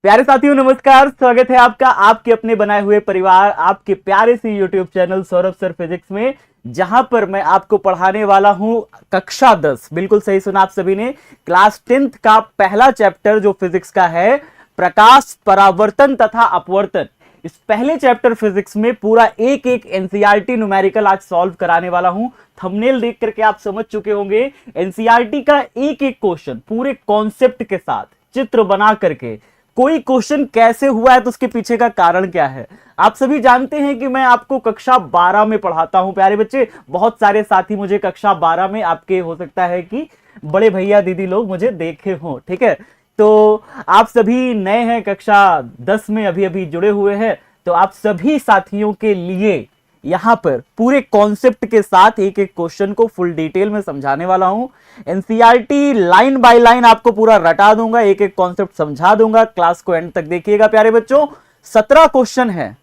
प्यारे साथियों नमस्कार, स्वागत है आपका आपके अपने बनाए हुए परिवार, आपके प्यारे से YouTube channel Saurabh sir physics में, जहां पर मैं आपको पढ़ाने वाला हूं कक्षा 10। बिल्कुल सही सुना आप सभी ने। क्लास 10th का पहला चैप्टर जो फिजिक्स का है, प्रकाश, परावर्तन तथा अपवर्तन। इस पहले चैप्टर फिजिक्स में पूरा एक एक एनसीईआरटी न्यूमेरिकल आज सॉल्व कराने वाला हूं। थंबनेल देख करके आप समझ चुके होंगे, एनसीईआरटी का एक एक क्वेश्चन पूरे कॉन्सेप्ट के साथ चित्र बना करके कोई क्वेश्चन कैसे हुआ है तो उसके पीछे का कारण क्या है। आप सभी जानते हैं कि मैं आपको कक्षा 12 में पढ़ाता हूं प्यारे बच्चे। बहुत सारे साथी मुझे कक्षा 12 में आपके हो सकता है कि बड़े भैया दीदी लोग मुझे देखे हों, ठीक है। तो आप सभी नए हैं, कक्षा 10 में अभी अभी जुड़े हुए हैं, तो आप सभी साथियों के लिए यहां पर पूरे कॉन्सेप्ट के साथ एक एक क्वेश्चन को फुल डिटेल में समझाने वाला हूं। एनसीईआरटी लाइन बाय लाइन आपको पूरा रटा दूंगा, एक एक कॉन्सेप्ट समझा दूंगा। क्लास को एंड तक देखिएगा प्यारे बच्चों। 17 क्वेश्चन है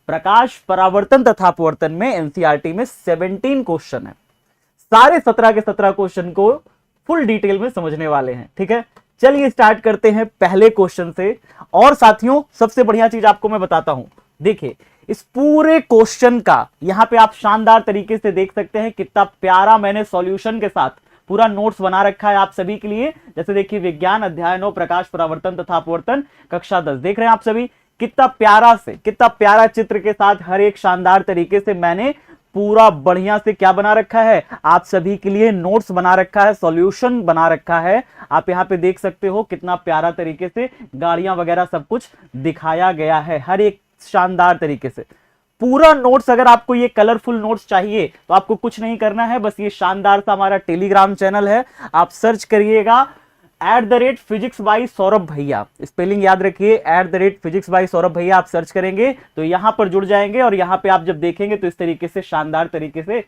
प्रकाश, परावर्तन तथा अपवर्तन में। एनसीईआरटी में 17 क्वेश्चन है। सारे 17 के 17 क्वेश्चन को फुल डिटेल में समझने वाले हैं, ठीक है। चलिए स्टार्ट करते हैं पहले क्वेश्चन से। और साथियों सबसे बढ़िया चीज आपको मैं बताता हूं, देखिए इस पूरे क्वेश्चन का यहां पे आप शानदार तरीके से देख सकते हैं कितना प्यारा मैंने सॉल्यूशन के साथ पूरा नोट्स बना रखा है आप सभी के लिए। जैसे देखिए, विज्ञान अध्याय 9 प्रकाश, परावर्तन तथा अपवर्तन, कक्षा 10 देख रहे हैं आप सभी। कितना प्यारा से, कितना प्यारा चित्र के साथ हर एक शानदार तरीके से मैंने पूरा बढ़िया से क्या बना रखा है, आप सभी के लिए नोट्स बना रखा है, सॉल्यूशन बना रखा है। आप यहां पे देख सकते हो कितना प्यारा तरीके से गाड़ियां वगैरह सब कुछ दिखाया गया है, हर एक शानदार तरीके से पूरा नोट्स। अगर आपको ये कलरफुल नोट्स चाहिए तो आपको कुछ नहीं करना है, बस ये शानदार सा हमारा टेलीग्राम चैनल है, आप सर्च करिएगा @physics by सौरभ भैया। स्पेलिंग याद रखिए, @physics by सौरभ भैया। आप सर्च करेंगे तो यहां पर जुड़ जाएंगे और यहां पे आप जब देखेंगे तो इस तरीके से शानदार तरीके से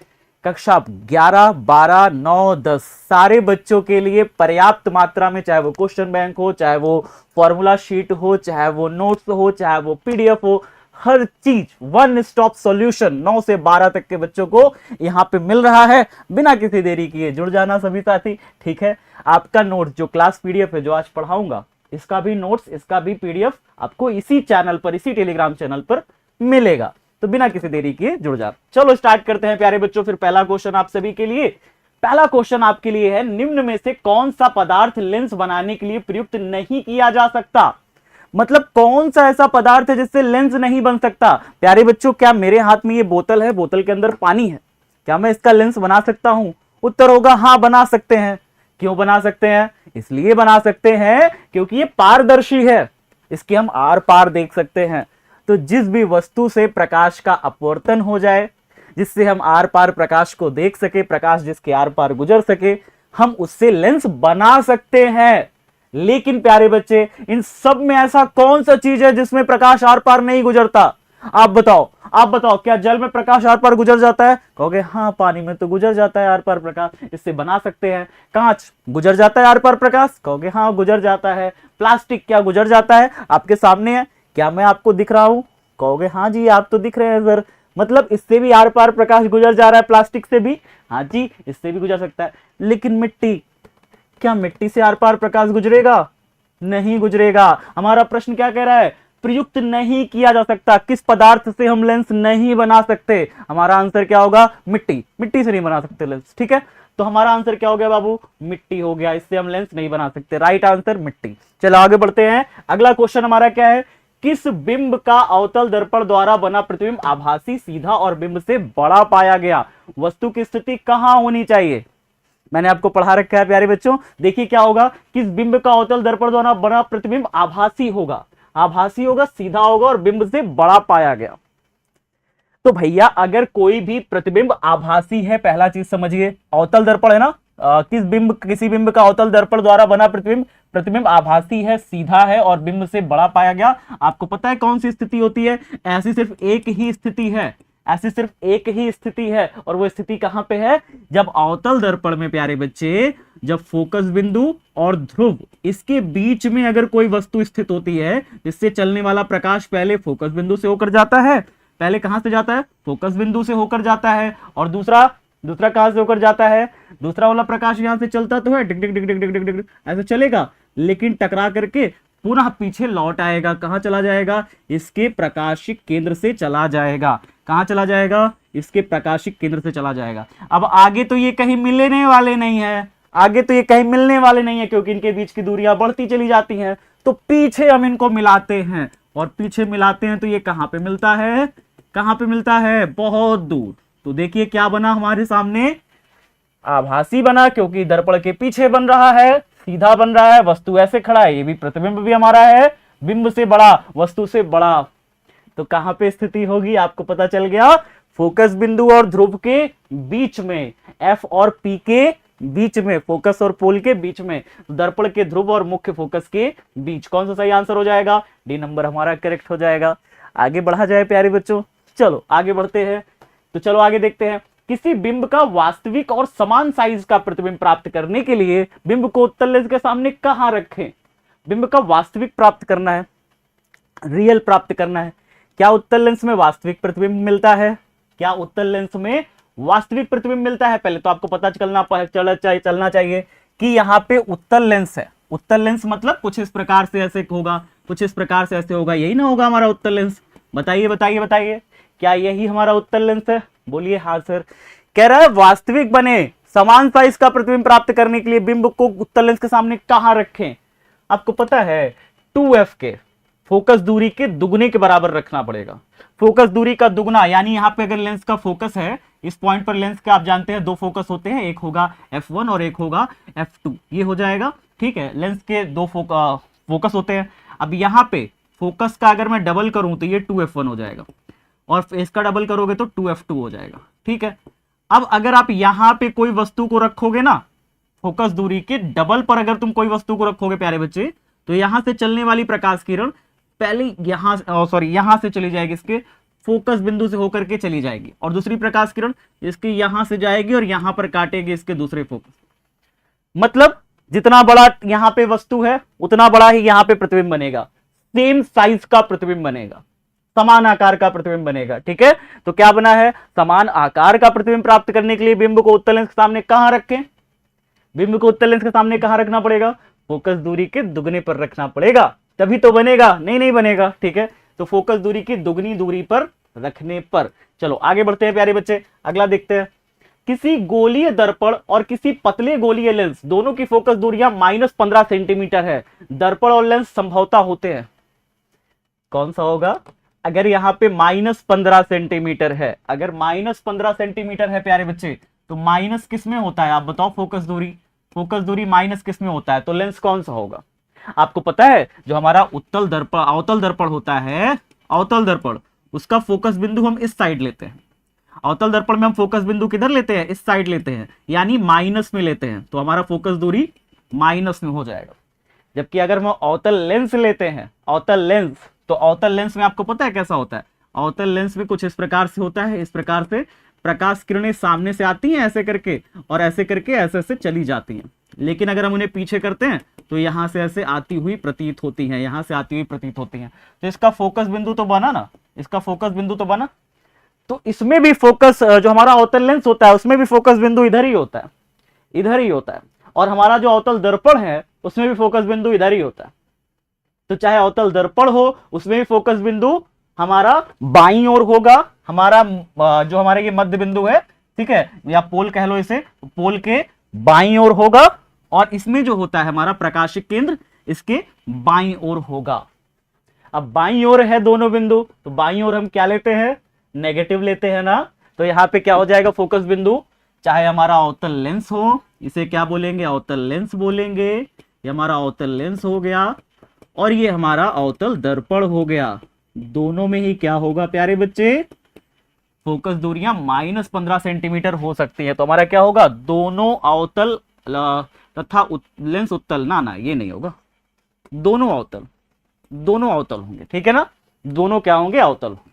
कक्षा 11, 12, 9, 10 सारे बच्चों के लिए पर्याप्त मात्रा में, चाहे वो क्वेश्चन बैंक हो, चाहे वो फॉर्मूला शीट हो, चाहे वो नोट्स हो, चाहे वो पीडीएफ हो, हर चीज वन स्टॉप सॉल्यूशन 9 से 12 तक के बच्चों को यहां पे मिल रहा है। बिना किसी देरी किए जुड़ जाना सभी साथी, ठीक है। आपका नोट्स जो क्लास पीडीएफ है जो आज पढ़ाऊंगा, इसका भी नोट्स, इसका भी पीडीएफ आपको इसी चैनल पर, इसी टेलीग्राम चैनल पर मिलेगा। तो बिना किसी देरी किए जुड़ जा। चलो स्टार्ट करते हैं प्यारे बच्चों। फिर पहला क्वेश्चन आप सभी के लिए, पहला क्वेश्चन आपके लिए है, निम्न में से कौन सा पदार्थ लेंस बनाने के लिए प्रयुक्त नहीं किया जा सकता। मतलब कौन सा ऐसा पदार्थ है जिससे लेंस नहीं बन सकता। प्यारे बच्चों, क्या मेरे हाथ में ये बोतल है, बोतल के अंदर पानी है, क्या मैं इसका लेंस बना सकता हूं? उत्तर होगा हाँ, बना सकते हैं। क्यों बना सकते हैं? इसलिए बना सकते हैं क्योंकि ये पारदर्शी है, इसके हम आर पार देख सकते हैं। तो जिस भी वस्तु से प्रकाश का अपवर्तन हो जाए, जिससे हम आर पार प्रकाश को देख सके, प्रकाश जिसके आर पार गुजर सके, हम उससे लेंस बना सकते हैं। लेकिन प्यारे बच्चे, इन सब में ऐसा कौन सा चीज है जिसमें प्रकाश आर पार नहीं गुजरता? आप बताओ, आप बताओ, क्या जल में प्रकाश आर पार गुजर जाता है? कहोगे हाँ, पानी में तो गुजर जाता है आर पार प्रकाश, इससे बना सकते हैं। कांच गुजर जाता है आर पार प्रकाश? कहोगे हाँ, गुजर जाता है। प्लास्टिक क्या गुजर जाता है? आपके सामने है, क्या मैं आपको दिख रहा हूं? कहोगे हाँ जी, आप तो दिख रहे हैं सर। मतलब इससे भी आर पार प्रकाश गुजर जा रहा है, प्लास्टिक से भी? हाँ जी, इससे भी गुजर सकता है। लेकिन मिट्टी, क्या मिट्टी से आर पार प्रकाश गुजरेगा? नहीं गुजरेगा। हमारा प्रश्न क्या कह रहा है? प्रयुक्त नहीं किया जा सकता। किस पदार्थ से हम लेंस नहीं बना सकते? हमारा आंसर क्या होगा? मिट्टी। मिट्टी से नहीं बना सकते लेंस, ठीक है। तो हमारा आंसर क्या हो गया बाबू? मिट्टी हो गया। इससे हम लेंस नहीं बना सकते। राइट आंसर मिट्टी। चलो आगे बढ़ते हैं। अगला क्वेश्चन हमारा क्या है? किस बिंब का अवतल दर्पण द्वारा बना प्रतिबिंब आभासी, सीधा और बिंब से बड़ा पाया गया? वस्तु की स्थिति कहां होनी चाहिए? मैंने आपको पढ़ा रखा है प्यारे बच्चों। देखिए क्या होगा, किस बिंब का अवतल दर्पण द्वारा बना प्रतिबिंब आभासी होगा, आभासी होगा, सीधा होगा और बिंब से बड़ा पाया गया। तो भैया अगर कोई भी प्रतिबिंब आभासी है, पहला चीज समझिए, अवतल दर्पण है ना, किसी बिंब का अवतल दर्पण द्वारा बना प्रतिबिंब आभासी है, सीधा है और बिंब से बड़ा पाया गया। आपको पता है कौन सी स्थिति होती है? ऐसी सिर्फ एक ही स्थिति है, ऐसी सिर्फ एक ही स्थिति है। और वो स्थिति कहां पे है? जब अवतल दर्पण में प्यारे बच्चे, जब फोकस बिंदु और ध्रुव इसके बीच में अगर कोई वस्तु स्थित होती है, जिससे चलने वाला प्रकाश पहले फोकस बिंदु से होकर जाता है, पहले कहां से जाता है? फोकस बिंदु से होकर जाता है। और दूसरा कहां से होकर जाता है? दूसरा वाला प्रकाश यहां से चलता तो है, डिग डिग डिग डिग डिग डिग डिग ऐसे चलेगा, लेकिन टकरा करके पुनः पीछे लौट आएगा। कहां चला जाएगा? इसके प्रकाशिक केंद्र से चला जाएगा। कहां चला जाएगा? इसके प्रकाशिक केंद्र से चला जाएगा। अब आगे तो ये कहीं मिलने वाले नहीं है, आगे तो ये कहीं मिलने वाले नहीं है, क्योंकि इनके बीच की दूरियां बढ़ती चली जाती हैं। तो पीछे हम इनको मिलाते हैं, और पीछे मिलाते हैं तो ये कहां पे मिलता है? कहां पे मिलता है? बहुत दूर। तो देखिए क्या बना हमारे सामने? आभासी बना, क्योंकि दर्पण के पीछे बन रहा है, सीधा बन रहा है, वस्तु ऐसे खड़ा है, ये भी प्रतिबिंब भी हमारा है, बिंब से बड़ा, वस्तु से बड़ा। तो कहां पे स्थिति होगी? आपको पता चल गया, फोकस बिंदु और ध्रुव के बीच में, एफ और पी के बीच में, फोकस और पोल के बीच में, दर्पण के ध्रुव और मुख्य फोकस के बीच। कौन सा सही आंसर हो जाएगा? डी नंबर हमारा करेक्ट हो जाएगा। आगे बढ़ा जाए प्यारे बच्चों, चलो आगे बढ़ते हैं। तो चलो आगे देखते हैं। किसी बिंब का वास्तविक और समान साइज का प्रतिबिंब प्राप्त करने के लिए बिंब को उत्तल लेंस के सामने कहां रखें? बिंब का वास्तविक प्राप्त करना है, रियल प्राप्त करना है। क्या उत्तल लेंस में वास्तविक प्रतिबिंब मिलता है? क्या उत्तल लेंस में वास्तविक प्रतिबिंब मिलता है? पहले तो आपको पता चलना चाहिए कि यहाँ पे उत्तल लेंस है। उत्तल लेंस मतलब कुछ इस प्रकार से ऐसे होगा, कुछ इस प्रकार से ऐसे होगा, यही ना होगा हमारा उत्तल लेंस? बताइए बताइए बताइए, क्या यही हमारा उत्तल लेंस है? बोलिए हाँ सर। कह रहा है वास्तविक बने समान साइज का प्रतिबिंब प्राप्त करने के लिए बिंब को उत्तल लेंस के सामने कहां रखें? आपको पता है 2f के फोकस दूरी के दुगने के बराबर रखना पड़ेगा। फोकस दूरी का दुगना, यानी यहां पे अगर लेंस का फोकस है, इस पॉइंट पर लेंस के आप जानते हैं दो फोकस होते हैं, एक होगा f1 और एक होगा f2, ये हो जाएगा। ठीक है, लेंस के दो फोकस होते हैं। अब यहां पे फोकस का अगर मैं डबल करूं तो ये 2f1 हो जाएगा, और इसका डबल करोगे तो 2f2 हो जाएगा। ठीक है, अब अगर आप यहां पे कोई वस्तु को रखोगे ना, फोकस दूरी के डबल पर अगर तुम कोई वस्तु को रखोगे प्यारे बच्चे, तो यहां से चलने वाली प्रकाश किरण पहले यहां से चली जाएगी, इसके फोकस बिंदु से होकर के चली जाएगी, और दूसरी प्रकाश किरण इसके यहां से जाएगी और यहां पर काटेगी इसके दूसरे फोकस। मतलब जितना बड़ा यहां पे वस्तु है उतना बड़ा ही यहां पे प्रतिबिंब बनेगा, सेम साइज का प्रतिबिंब बनेगा, समान आकार का प्रतिबिंब बनेगा। ठीक है, तो क्या बना है? समान आकार का प्रतिबिंब प्राप्त करने के लिए बिंब को उत्तल लेंस के सामने कहां रखें? बिंब को उत्तल लेंस के सामने कहां रखना पड़ेगा? फोकस दूरी के दुगने पर रखना पड़ेगा, तभी तो बनेगा, नहीं बनेगा। ठीक है, तो फोकस दूरी की दुगनी दूरी पर रखने पर। चलो आगे बढ़ते हैं प्यारे बच्चे, अगला देखते हैं। किसी गोलीय दर्पण और किसी पतले गोलीय लेंस दोनों की फोकस दूरियां -15 सेंटीमीटर है। दर्पण और लेंस संभवतः होते हैं, कौन सा होगा? अगर यहां पे -15 सेंटीमीटर है, अगर -15 सेंटीमीटर है प्यारे बच्चे, तो माइनस किस में होता है? आप बताओ, फोकस दूरी माइनस किस में होता है? तो लेंस कौन सा होगा? आपको पता है जो हमारा अवतल दर्पण होता है, अवतल दर्पण, उसका फोकस बिंदु हम इस साइड लेते हैं। अवतल दर्पण में हम फोकस बिंदु किधर लेते हैं? इस साइड लेते हैं, यानी माइनस में लेते हैं, तो हमारा फोकस दूरी माइनस में हो जाएगा। जबकि अगर हम अवतल लेंस लेते हैं, अवतल लेंस, तो अवतल लेंस में आपको पता है कैसा होता है? अवतल लेंस में कुछ इस प्रकार से होता है, इस प्रकार से प्रकाश किरणें सामने से आती हैं ऐसे करके, और ऐसे करके ऐसे ऐसे चली जाती हैं। लेकिन अगर हम उन्हें पीछे करते हैं तो यहां से ऐसे आती हुई प्रतीत होती हैं, यहां से आती हुई प्रतीत होती हैं। तो इसका फोकस बिंदु तो बना ना, इसका फोकस बिंदु तो बना। तो इसमें भी फोकस, जो हमारा अवतल लेंस होता है उसमें भी फोकस बिंदु इधर ही होता है, इधर ही होता है। और हमारा जो अवतल दर्पण है उसमें भी फोकस बिंदु इधर ही होता है। तो चाहे अवतल दर्पण हो, उसमें भी फोकस बिंदु हमारा बाईं ओर होगा, हमारा जो हमारे ये मध्य बिंदु है, ठीक है, या पोल कह लो इसे, पोल के बाईं ओर होगा। और इसमें जो होता है हमारा प्रकाशिक केंद्र, इसके बाईं ओर होगा। अब बाईं ओर है दोनों बिंदु, तो बाईं ओर हम क्या लेते हैं? नेगेटिव लेते हैं ना। तो यहां पे क्या हो जाएगा? फोकस बिंदु, चाहे हमारा अवतल लेंस हो, इसे क्या बोलेंगे? अवतल लेंस बोलेंगे। ये हमारा अवतल लेंस हो गया, और ये हमारा अवतल दर्पण हो गया। दोनों में ही क्या होगा प्यारे बच्चे? फोकस दूरियां -15 सेंटीमीटर हो सकती है। तो हमारा क्या होगा? दोनों अवतल तथा लेंस उत्तल, ना ये नहीं होगा, दोनों अवतल होंगे। ठीक है ना, दोनों क्या होंगे? अवतल होंगे।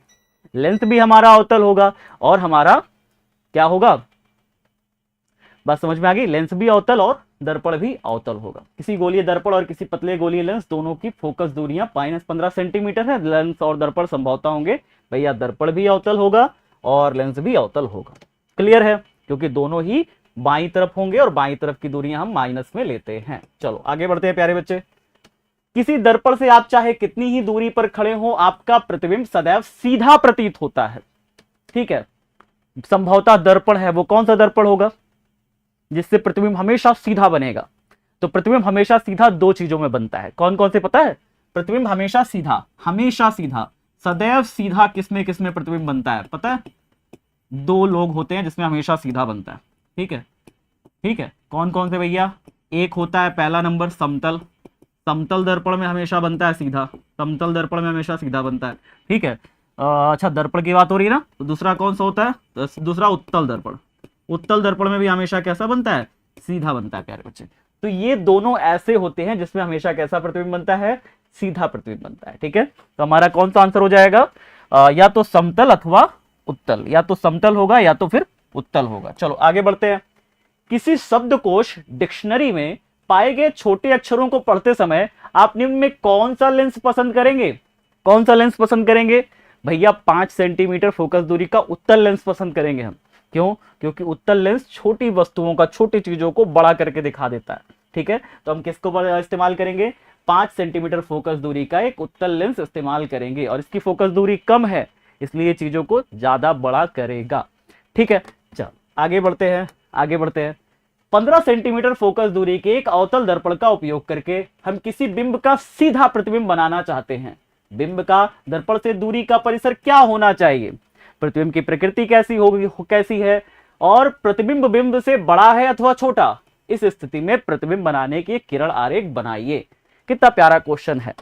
लेंस भी हमारा अवतल होगा, और हमारा क्या होगा? बात समझ में आ गई? लेंस भी अवतल और दर्पण भी अवतल होगा। किसी गोलीय दर्पण और किसी पतले गोलीय लेंस दोनों की फोकस दूरियां -15 सेंटीमीटर है। लेंस और दर्पण संभवतः होंगे, भैया दर्पण भी अवतल होगा और लेंस भी अवतल होगा। क्लियर है? क्योंकि दोनों ही बाईं तरफ होंगे, और बाईं तरफ की दूरियां हम माइनस में लेते हैं। चलो आगे बढ़ते हैं प्यारे बच्चे। किसी दर्पण से आप चाहे कितनी ही दूरी पर खड़े हो, आपका प्रतिबिंब सदैव सीधा प्रतीत होता है। ठीक है, संभवतः दर्पण है वो कौन सा दर्पण होगा जिससे प्रतिबिंब हमेशा सीधा बनेगा? तो प्रतिबिंब हमेशा सीधा दो चीजों में बनता है। कौन कौन से पता है? प्रतिबिंब हमेशा सीधा सदैव सीधा किसमें प्रतिबिंब बनता है पता है? दो लोग होते हैं जिसमें हमेशा सीधा बनता है। ठीक है, ठीक है, कौन कौन से भैया? एक होता है पहला नंबर समतल, समतल दर्पण में हमेशा बनता है सीधा, समतल दर्पण में हमेशा सीधा बनता है। ठीक है, अच्छा दर्पण की बात हो रही है ना, तो दूसरा कौन सा होता है? तो दूसरा उत्तल दर्पण, उत्तल दर्पण में भी हमेशा कैसा बनता है? सीधा बनता है प्यारे बच्चे। तो ये दोनों ऐसे होते हैं जिसमें हमेशा कैसा प्रतिबिंब बनता है? सीधा प्रतिबिंब बनता है। ठीक है, तो हमारा कौन सा आंसर हो जाएगा? या तो समतल अथवा उत्तल, या तो समतल होगा या तो फिर उत्तल होगा। चलो आगे बढ़ते हैं। किसी शब्दकोश डिक्शनरी में पाए गए छोटे अक्षरों को पढ़ते समय आप निम्न में कौन सा लेंस पसंद करेंगे? कौन सा लेंस पसंद करेंगे? भैया 5 सेंटीमीटर फोकस दूरी का उत्तल लेंस पसंद करेंगे हम। क्यों? क्योंकि उत्तल लेंस छोटी वस्तुओं का, छोटी चीजों को बड़ा करके दिखा देता है। ठीक है, तो हम किसको इस्तेमाल करेंगे? 5 सेंटीमीटर फोकस दूरी का एक उत्तल लेंस इस्तेमाल करेंगे, और इसकी फोकस दूरी कम है इसलिए चीजों को ज्यादा बड़ा करेगा। ठीक है, चलो आगे बढ़ते हैं, आगे बढ़ते हैं। 15 सेंटीमीटर फोकस दूरी के एक अवतल दर्पण का उपयोग करके हम किसी बिंब का सीधा प्रतिबिंब बनाना चाहते हैं। बिंब का दर्पण से दूरी का परिसर क्या होना चाहिए? प्रतिबिंब की प्रकृति कैसी होगी, कैसी है, और प्रतिबिंब बिंब से बड़ा है अथवा छोटा? इस स्थिति में प्रतिबिंब बनाने की किरण आरेख बनाइए। कितना प्यारा क्वेश्चन है।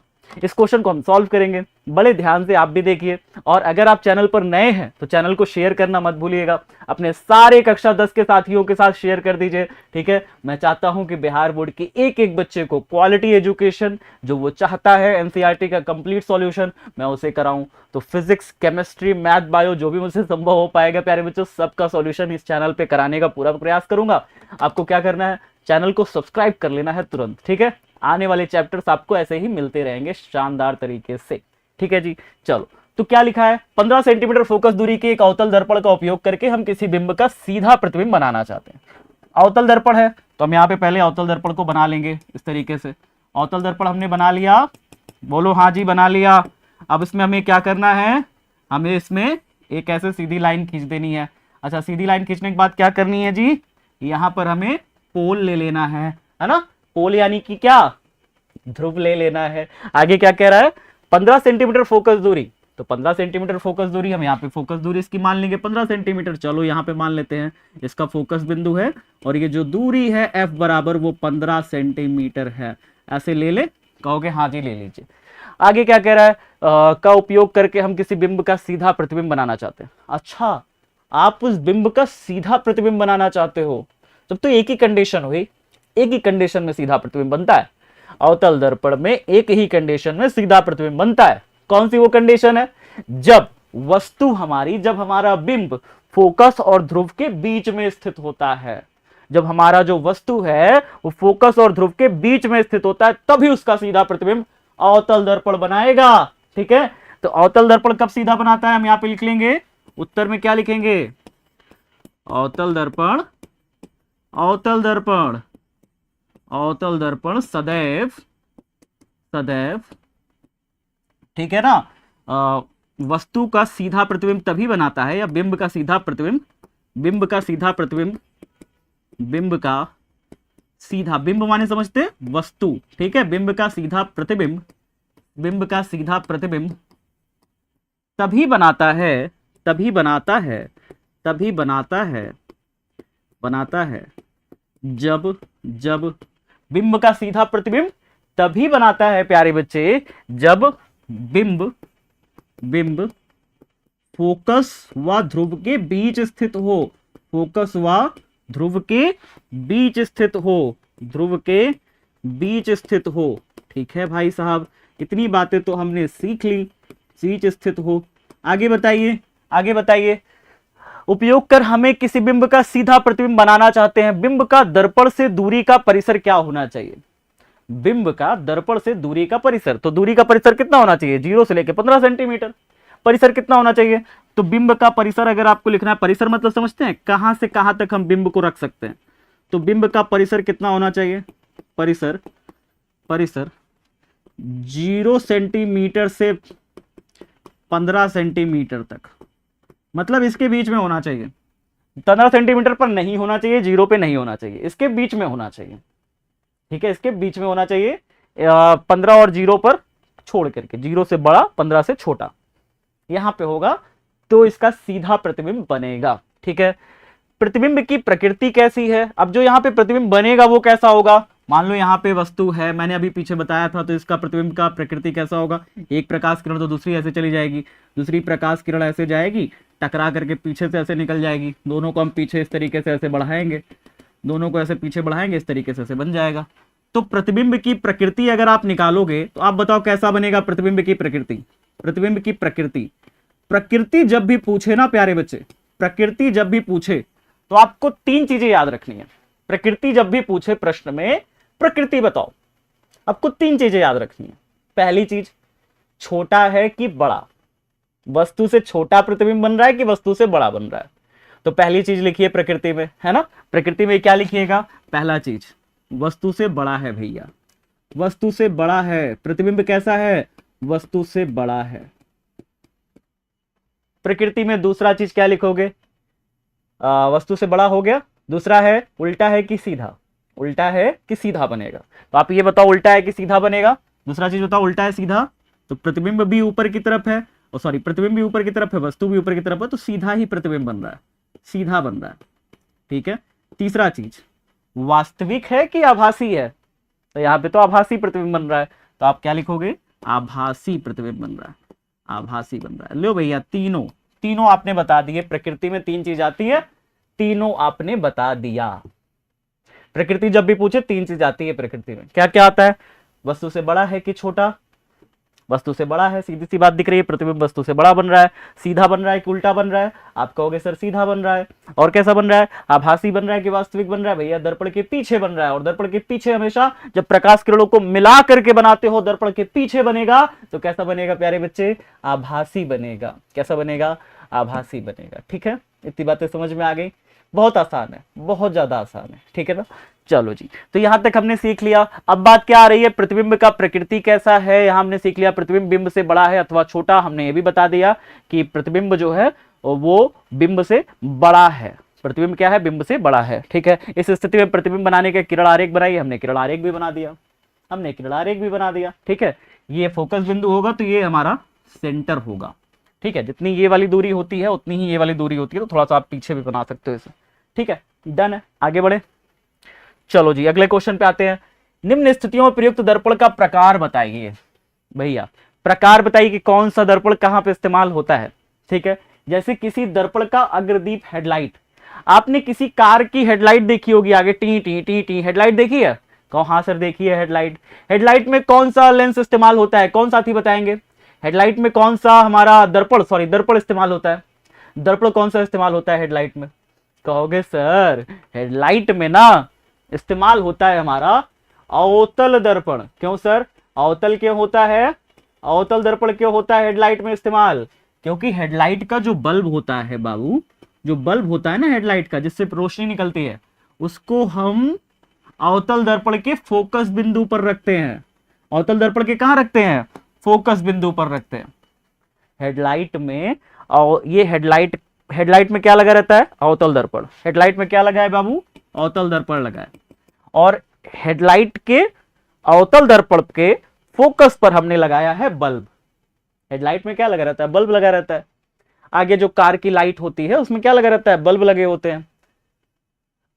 इस क्वेश्चन को हम सॉल्व करेंगे, बड़े ध्यान से आप भी देखिए। और अगर आप चैनल पर नए हैं तो चैनल को शेयर करना मत भूलिएगा, अपने सारे कक्षा 10 के साथियों के साथ शेयर कर दीजिए। ठीक है, मैं चाहता हूं कि बिहार बोर्ड के एक एक बच्चे को क्वालिटी एजुकेशन जो वो चाहता है, एनसीईआरटी का कंप्लीट सॉल्यूशन मैं उसे कराऊं। तो फिजिक्स, केमिस्ट्री, मैथ, बायो जो भी मुझसे संभव हो पाएगा प्यारे बच्चों, सबका सॉल्यूशन इस चैनल पे कराने का पूरा प्रयास करूंगा। आपको क्या करना है? चैनल को सब्सक्राइब कर लेना है तुरंत। ठीक है, आने वाले चैप्टर्स आपको ऐसे ही मिलते रहेंगे शानदार तरीके से। ठीक है जी, चलो तो क्या लिखा है? 15 सेंटीमीटर फोकस दूरी के एक अवतल दर्पण का उपयोग करके हम किसी बिंब का सीधा प्रतिबिंब बनाना चाहते हैं। अवतल दर्पण है तो हम यहाँ पे पहले अवतल दर्पण को बना लेंगे इस तरीके से। अवतल दर्पण हमने बना लिया, बोलो हाँ जी बना लिया। अब इसमें हमें क्या करना है? हमें इसमें एक ऐसे सीधी लाइन खींच देनी है। अच्छा, सीधी लाइन खींचने के बाद क्या करनी है जी? यहाँ पर हमें पोल ले लेना है ना? पोल यानी कि क्या? ध्रुव ले लेना है। आगे क्या कह रहा है? 15 सेंटीमीटर फोकस दूरी, तो 15 सेंटीमीटर फोकस दूरी हम यहाँ पे फोकस दूरी इसकी मान लेंगे 15 सेंटीमीटर। चलो यहाँ पे मान लेते हैं इसका फोकस बिंदु है, और ये जो दूरी है f बराबर वो 15 सेंटीमीटर है। ऐसे ले ले, कहोगे हाँ जी ले लीजिए। आगे क्या कह रहा है? का उपयोग करके हम किसी बिंब का सीधा प्रतिबिंब बनाना चाहते हैं। अच्छा, आप उस बिंब का सीधा प्रतिबिंब बनाना चाहते हो, तब तो एक ही कंडीशन हुई, एक ही कंडीशन में सीधा प्रतिबिंब बनता है। अवतल दर्पण में एक ही कंडीशन में सीधा प्रतिबिंब बनता है। कौन सी वो कंडीशन है? जब वस्तु हमारी, जब हमारा बिंब फोकस और ध्रुव के बीच में स्थित होता है। जब हमारा जो वस्तु है वो फोकस और ध्रुव के बीच में स्थित होता है, तभी उसका सीधा प्रतिबिंब अवतल दर्पण बनाएगा। ठीक है, तो अवतल दर्पण कब सीधा बनाता है? हम यहां पे लिख लेंगे, उत्तर में क्या लिखेंगे? अवतल दर्पण, अवतल दर्पण, अवतल दर्पण सदैव, सदैव, ठीक है ना, वस्तु का सीधा प्रतिबिंब तभी बनाता है, या बिंब का सीधा प्रतिबिंब, बिंब का सीधा प्रतिबिंब, बिंब का सीधा, बिंब माने समझते हैं वस्तु। ठीक है, बिंब का सीधा प्रतिबिंब, बिंब का सीधा प्रतिबिंब तभी बनाता है, तभी बनाता है, तभी बनाता है, बनाता है जब, जब बिंब का सीधा प्रतिबिंब तभी बनाता है प्यारे बच्चे जब बिंब, बिंब फोकस व ध्रुव के बीच स्थित हो, फोकस व ध्रुव के बीच स्थित हो, ध्रुव के बीच स्थित हो। ठीक है भाई साहब, इतनी बातें तो हमने सीख ली, बीच स्थित हो। आगे बताइए, आगे बताइए। उपयोग कर हमें किसी बिंब का सीधा प्रतिबिंब बनाना चाहते हैं। बिंब का दर्पण से दूरी का परिसर क्या होना चाहिए? बिंब का दर्पण से दूरी का परिसर, तो दूरी का परिसर कितना होना चाहिए? 0 से लेकर 15 सेंटीमीटर। परिसर कितना होना चाहिए? तो बिंब का परिसर अगर आपको लिखना है, परिसर मतलब समझते हैं कहां से कहां तक हम बिंब को रख सकते हैं, तो बिंब का परिसर कितना होना चाहिए? परिसर, परिसर 0 सेंटीमीटर से 15 सेंटीमीटर तक, मतलब इसके बीच में होना चाहिए। 15 सेंटीमीटर पर नहीं होना चाहिए, 0 पे नहीं होना चाहिए, इसके बीच में होना चाहिए। ठीक है, इसके बीच में होना चाहिए, 15 और 0 पर छोड़ करके, 0 से बड़ा 15 से छोटा, यहां पे होगा तो इसका सीधा प्रतिबिंब बनेगा। ठीक है, प्रतिबिंब की प्रकृति कैसी है? अब जो यहाँ पे प्रतिबिंब बनेगा वो कैसा होगा? मान लो यहाँ पे वस्तु है, मैंने अभी पीछे बताया था, तो इसका प्रतिबिंब का प्रकृति कैसा होगा? एक प्रकाश किरण तो दूसरी ऐसे चली जाएगी, दूसरी प्रकाश किरण ऐसे जाएगी, टकरा करके पीछे से ऐसे निकल जाएगी, दोनों को हम पीछे इस तरीके से ऐसे बढ़ाएंगे, दोनों को ऐसे पीछे बढ़ाएंगे, इस तरीके से ऐसे बन जाएगा। तो प्रतिबिंब की प्रकृति अगर आप निकालोगे तो आप बताओ कैसा बनेगा प्रतिबिंब की प्रकृति? प्रतिबिंब की प्रकृति, प्रकृति जब भी पूछे ना प्यारे बच्चे, प्रकृति जब भी पूछे तो आपको 3 चीजें याद रखनी है। प्रकृति जब भी पूछे प्रश्न में प्रकृति बताओ, आपको 3 चीजें याद रखनी है। पहली चीज, छोटा है कि बड़ा? वस्तु से छोटा प्रतिबिंब बन रहा है कि वस्तु से बड़ा बन रहा है? तो पहली चीज लिखिए प्रकृति में, है ना। प्रकृति में क्या लिखिएगा? पहला चीज, वस्तु से बड़ा है भैया, वस्तु से बड़ा है। प्रतिबिंब कैसा है? वस्तु से बड़ा है। प्रकृति में दूसरा चीज क्या लिखोगे? वस्तु से बड़ा हो गया। दूसरा है उल्टा है कि सीधा? उल्टा है कि सीधा बनेगा? तो आप ये बताओ उल्टा है कि सीधा बनेगा? दूसरा चीज बताओ उल्टा है सीधा? तो प्रतिबिंब भी ऊपर की तरफ है, और सॉरी प्रतिबिंब भी ऊपर की तरफ है, वस्तु भी ऊपर की तरफ है, तो सीधा ही प्रतिबिंब बन रहा है, सीधा बन रहा है। ठीक है। तीसरा चीज, वास्तविक है कि आभासी है? तो यहाँ पे तो आभासी प्रतिबिंब बन रहा है, तो आप क्या लिखोगे? आभासी प्रतिबिंब बन रहा है, आभासी बन रहा है। लो भैया, तीनों आपने बता दिए। प्रकृति में 3 चीज आती है, तीनों आपने बता दिया। प्रकृति जब भी पूछे 3 चीज आती है प्रकृति में। क्या क्या आता है? वस्तु से बड़ा है कि छोटा? वस्तु से बड़ा है, सीधी सी बात दिख रही है, प्रतिबिंब वस्तु से बड़ा बन रहा है। सीधा बन रहा है कि उल्टा बन रहा है? आप कहोगे सर सीधा बन रहा है। और कैसा बन रहा है? आभासी बन रहा है कि वास्तविक बन रहा है? भैया दर्पण के पीछे बन रहा है, और दर्पण के पीछे हमेशा जब प्रकाश किरणों को मिला करके बनाते हो दर्पण के पीछे बनेगा, तो कैसा बनेगा प्यारे बच्चे? आभासी बनेगा। कैसा बनेगा? आभासी बनेगा। ठीक है, इतनी बातें समझ में आ गई? बहुत आसान है, बहुत ज्यादा आसान है। ठीक है ना। चलो जी, तो यहां तक हमने सीख लिया। अब बात क्या आ रही है? प्रतिबिंब का प्रकृति कैसा है? यहां हमने सीख लिया प्रतिबिंब बिंब से बड़ा है अथवा छोटा। हमने ये भी बता दिया कि प्रतिबिंब जो है वो बिंब से बड़ा है। प्रतिबिंब क्या है? बिंब से बड़ा है। ठीक है। इस स्थिति में प्रतिबिंब बनाने के किरण आरेख बनाइए। हमने किरण आरेख भी बना दिया, हमने किरण आरेख भी बना दिया। ठीक है। ये फोकस बिंदु होगा तो ये हमारा सेंटर होगा। ठीक है, जितनी ये वाली दूरी होती है उतनी ही ये वाली दूरी होती है, तो थोड़ा सा आप पीछे भी बना सकते हो इसे। ठीक है, डन है। आगे बढ़े। चलो जी, अगले क्वेश्चन पे आते हैं। निम्न स्थितियों में प्रयुक्त दर्पण का प्रकार बताइए। भैया प्रकार बताइए कि कौन सा दर्पण कहां पे इस्तेमाल होता है। ठीक है, जैसे किसी दर्पण का अग्रदीप हेडलाइट, आपने किसी कार की हेडलाइट देखी होगी, आगे T T T T headlight देखी है? कहो हाँ सर देखी है हेडलाइट। हेडलाइट में कौन सा लेंस इस्तेमाल होता है? कौन साथी बताएंगे? हेडलाइट में कौन सा हमारा दर्पण इस्तेमाल होता है? दर्पण कौन सा इस्तेमाल होता है हेडलाइट में? कहोगे सर हेडलाइट में ना इस्तेमाल होता है हमारा अवतल दर्पण। क्यों सर अवतल क्यों होता है? अवतल दर्पण क्यों होता है हेडलाइट में इस्तेमाल? क्योंकि हेडलाइट का जो बल्ब होता है बाबू, जो बल्ब होता है ना हेडलाइट का, जिससे रोशनी निकलती है, उसको हम अवतल दर्पण के फोकस बिंदु पर रखते हैं। अवतल दर्पण के कहां रखते हैं? फोकस बिंदु पर रखते हैं हेडलाइट में। और ये हेडलाइट में क्या लगा रहता है? अवतल दर्पण। हेडलाइट में क्या लगा है बाबू? अवतल दर्पण लगा है। और हेडलाइट के अवतल दर्पण के फोकस पर हमने लगाया है बल्ब। हेडलाइट में क्या लगा रहता है? बल्ब लगा रहता है। आगे जो कार की लाइट होती है उसमें क्या लगा रहता है? बल्ब लगे होते हैं।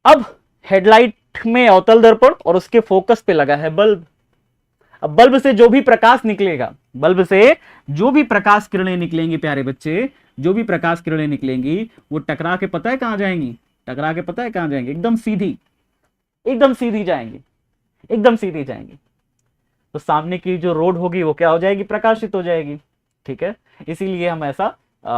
अब हेडलाइट में अवतल दर्पण और उसके फोकस पे लगा है बल्ब। अब बल्ब से जो भी प्रकाश निकलेगा, बल्ब से जो भी प्रकाश किरणें निकलेंगी प्यारे बच्चे, जो भी प्रकाश किरणें निकलेंगी वो टकरा के पता है कहां जाएंगी? टकरा के पता है कहां जाएंगी? एकदम सीधी, एकदम सीधी जाएंगी, एकदम सीधी जाएंगी। तो सामने की जो रोड होगी वो क्या हो जाएगी? प्रकाशित हो जाएगी। ठीक है, इसीलिए हम ऐसा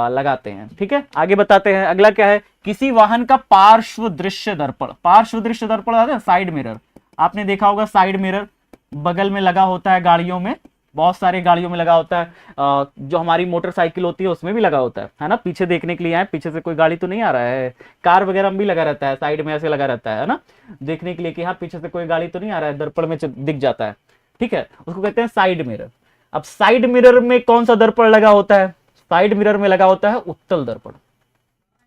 लगाते हैं। ठीक है, आगे बताते हैं। अगला क्या है? किसी वाहन का पार्श्व दृश्य दर्पण। पार्श्व दृश्य दर्पण है साइड मिरर। आपने देखा होगा साइड मिरर बगल में लगा होता है गाड़ियों में, बहुत सारे गाड़ियों में लगा होता है। जो हमारी मोटरसाइकिल होती है उसमें भी लगा होता है ना। पीछे देखने के लिए आए, पीछे से कोई गाड़ी तो नहीं आ रहा है। कार वगैरह में भी लगा रहता है, साइड में ऐसे लगा रहता है ना, देखने के लिए कि हाँ पीछे से कोई गाड़ी तो नहीं आ रहा है, दर्पण में दिख जाता है। ठीक है, उसको कहते हैं साइड मिरर। अब साइड मिरर में कौन सा दर्पण लगा होता है? साइड मिरर में लगा होता है उत्तल दर्पण।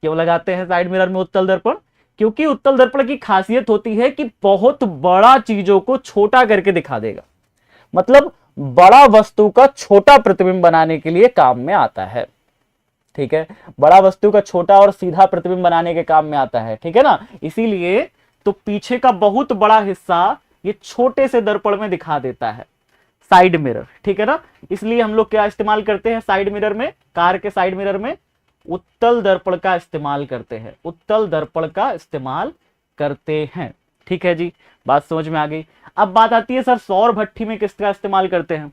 क्यों लगाते हैं साइड मिरर में उत्तल दर्पण? क्योंकि उत्तल दर्पण की खासियत होती है कि बहुत बड़ा चीजों को छोटा करके दिखा देगा, मतलब बड़ा वस्तु का छोटा प्रतिबिंब बनाने के लिए काम में आता है। ठीक है, बड़ा वस्तु का छोटा और सीधा प्रतिबिंब बनाने के काम में आता है, ठीक है ना। इसीलिए तो पीछे का बहुत बड़ा हिस्सा ये छोटे से दर्पण में दिखा देता है, साइड मिरर, ठीक है ना। इसलिए हम लोग क्या इस्तेमाल करते हैं साइड मिरर में, कार के साइड मिरर में उत्तल दर्पण का इस्तेमाल करते हैं, उत्तल दर्पण का इस्तेमाल करते हैं। ठीक है जी, बात समझ में आ गई। अब बात आती है सर सौर भट्ठी में किसका इस्तेमाल करते हैं?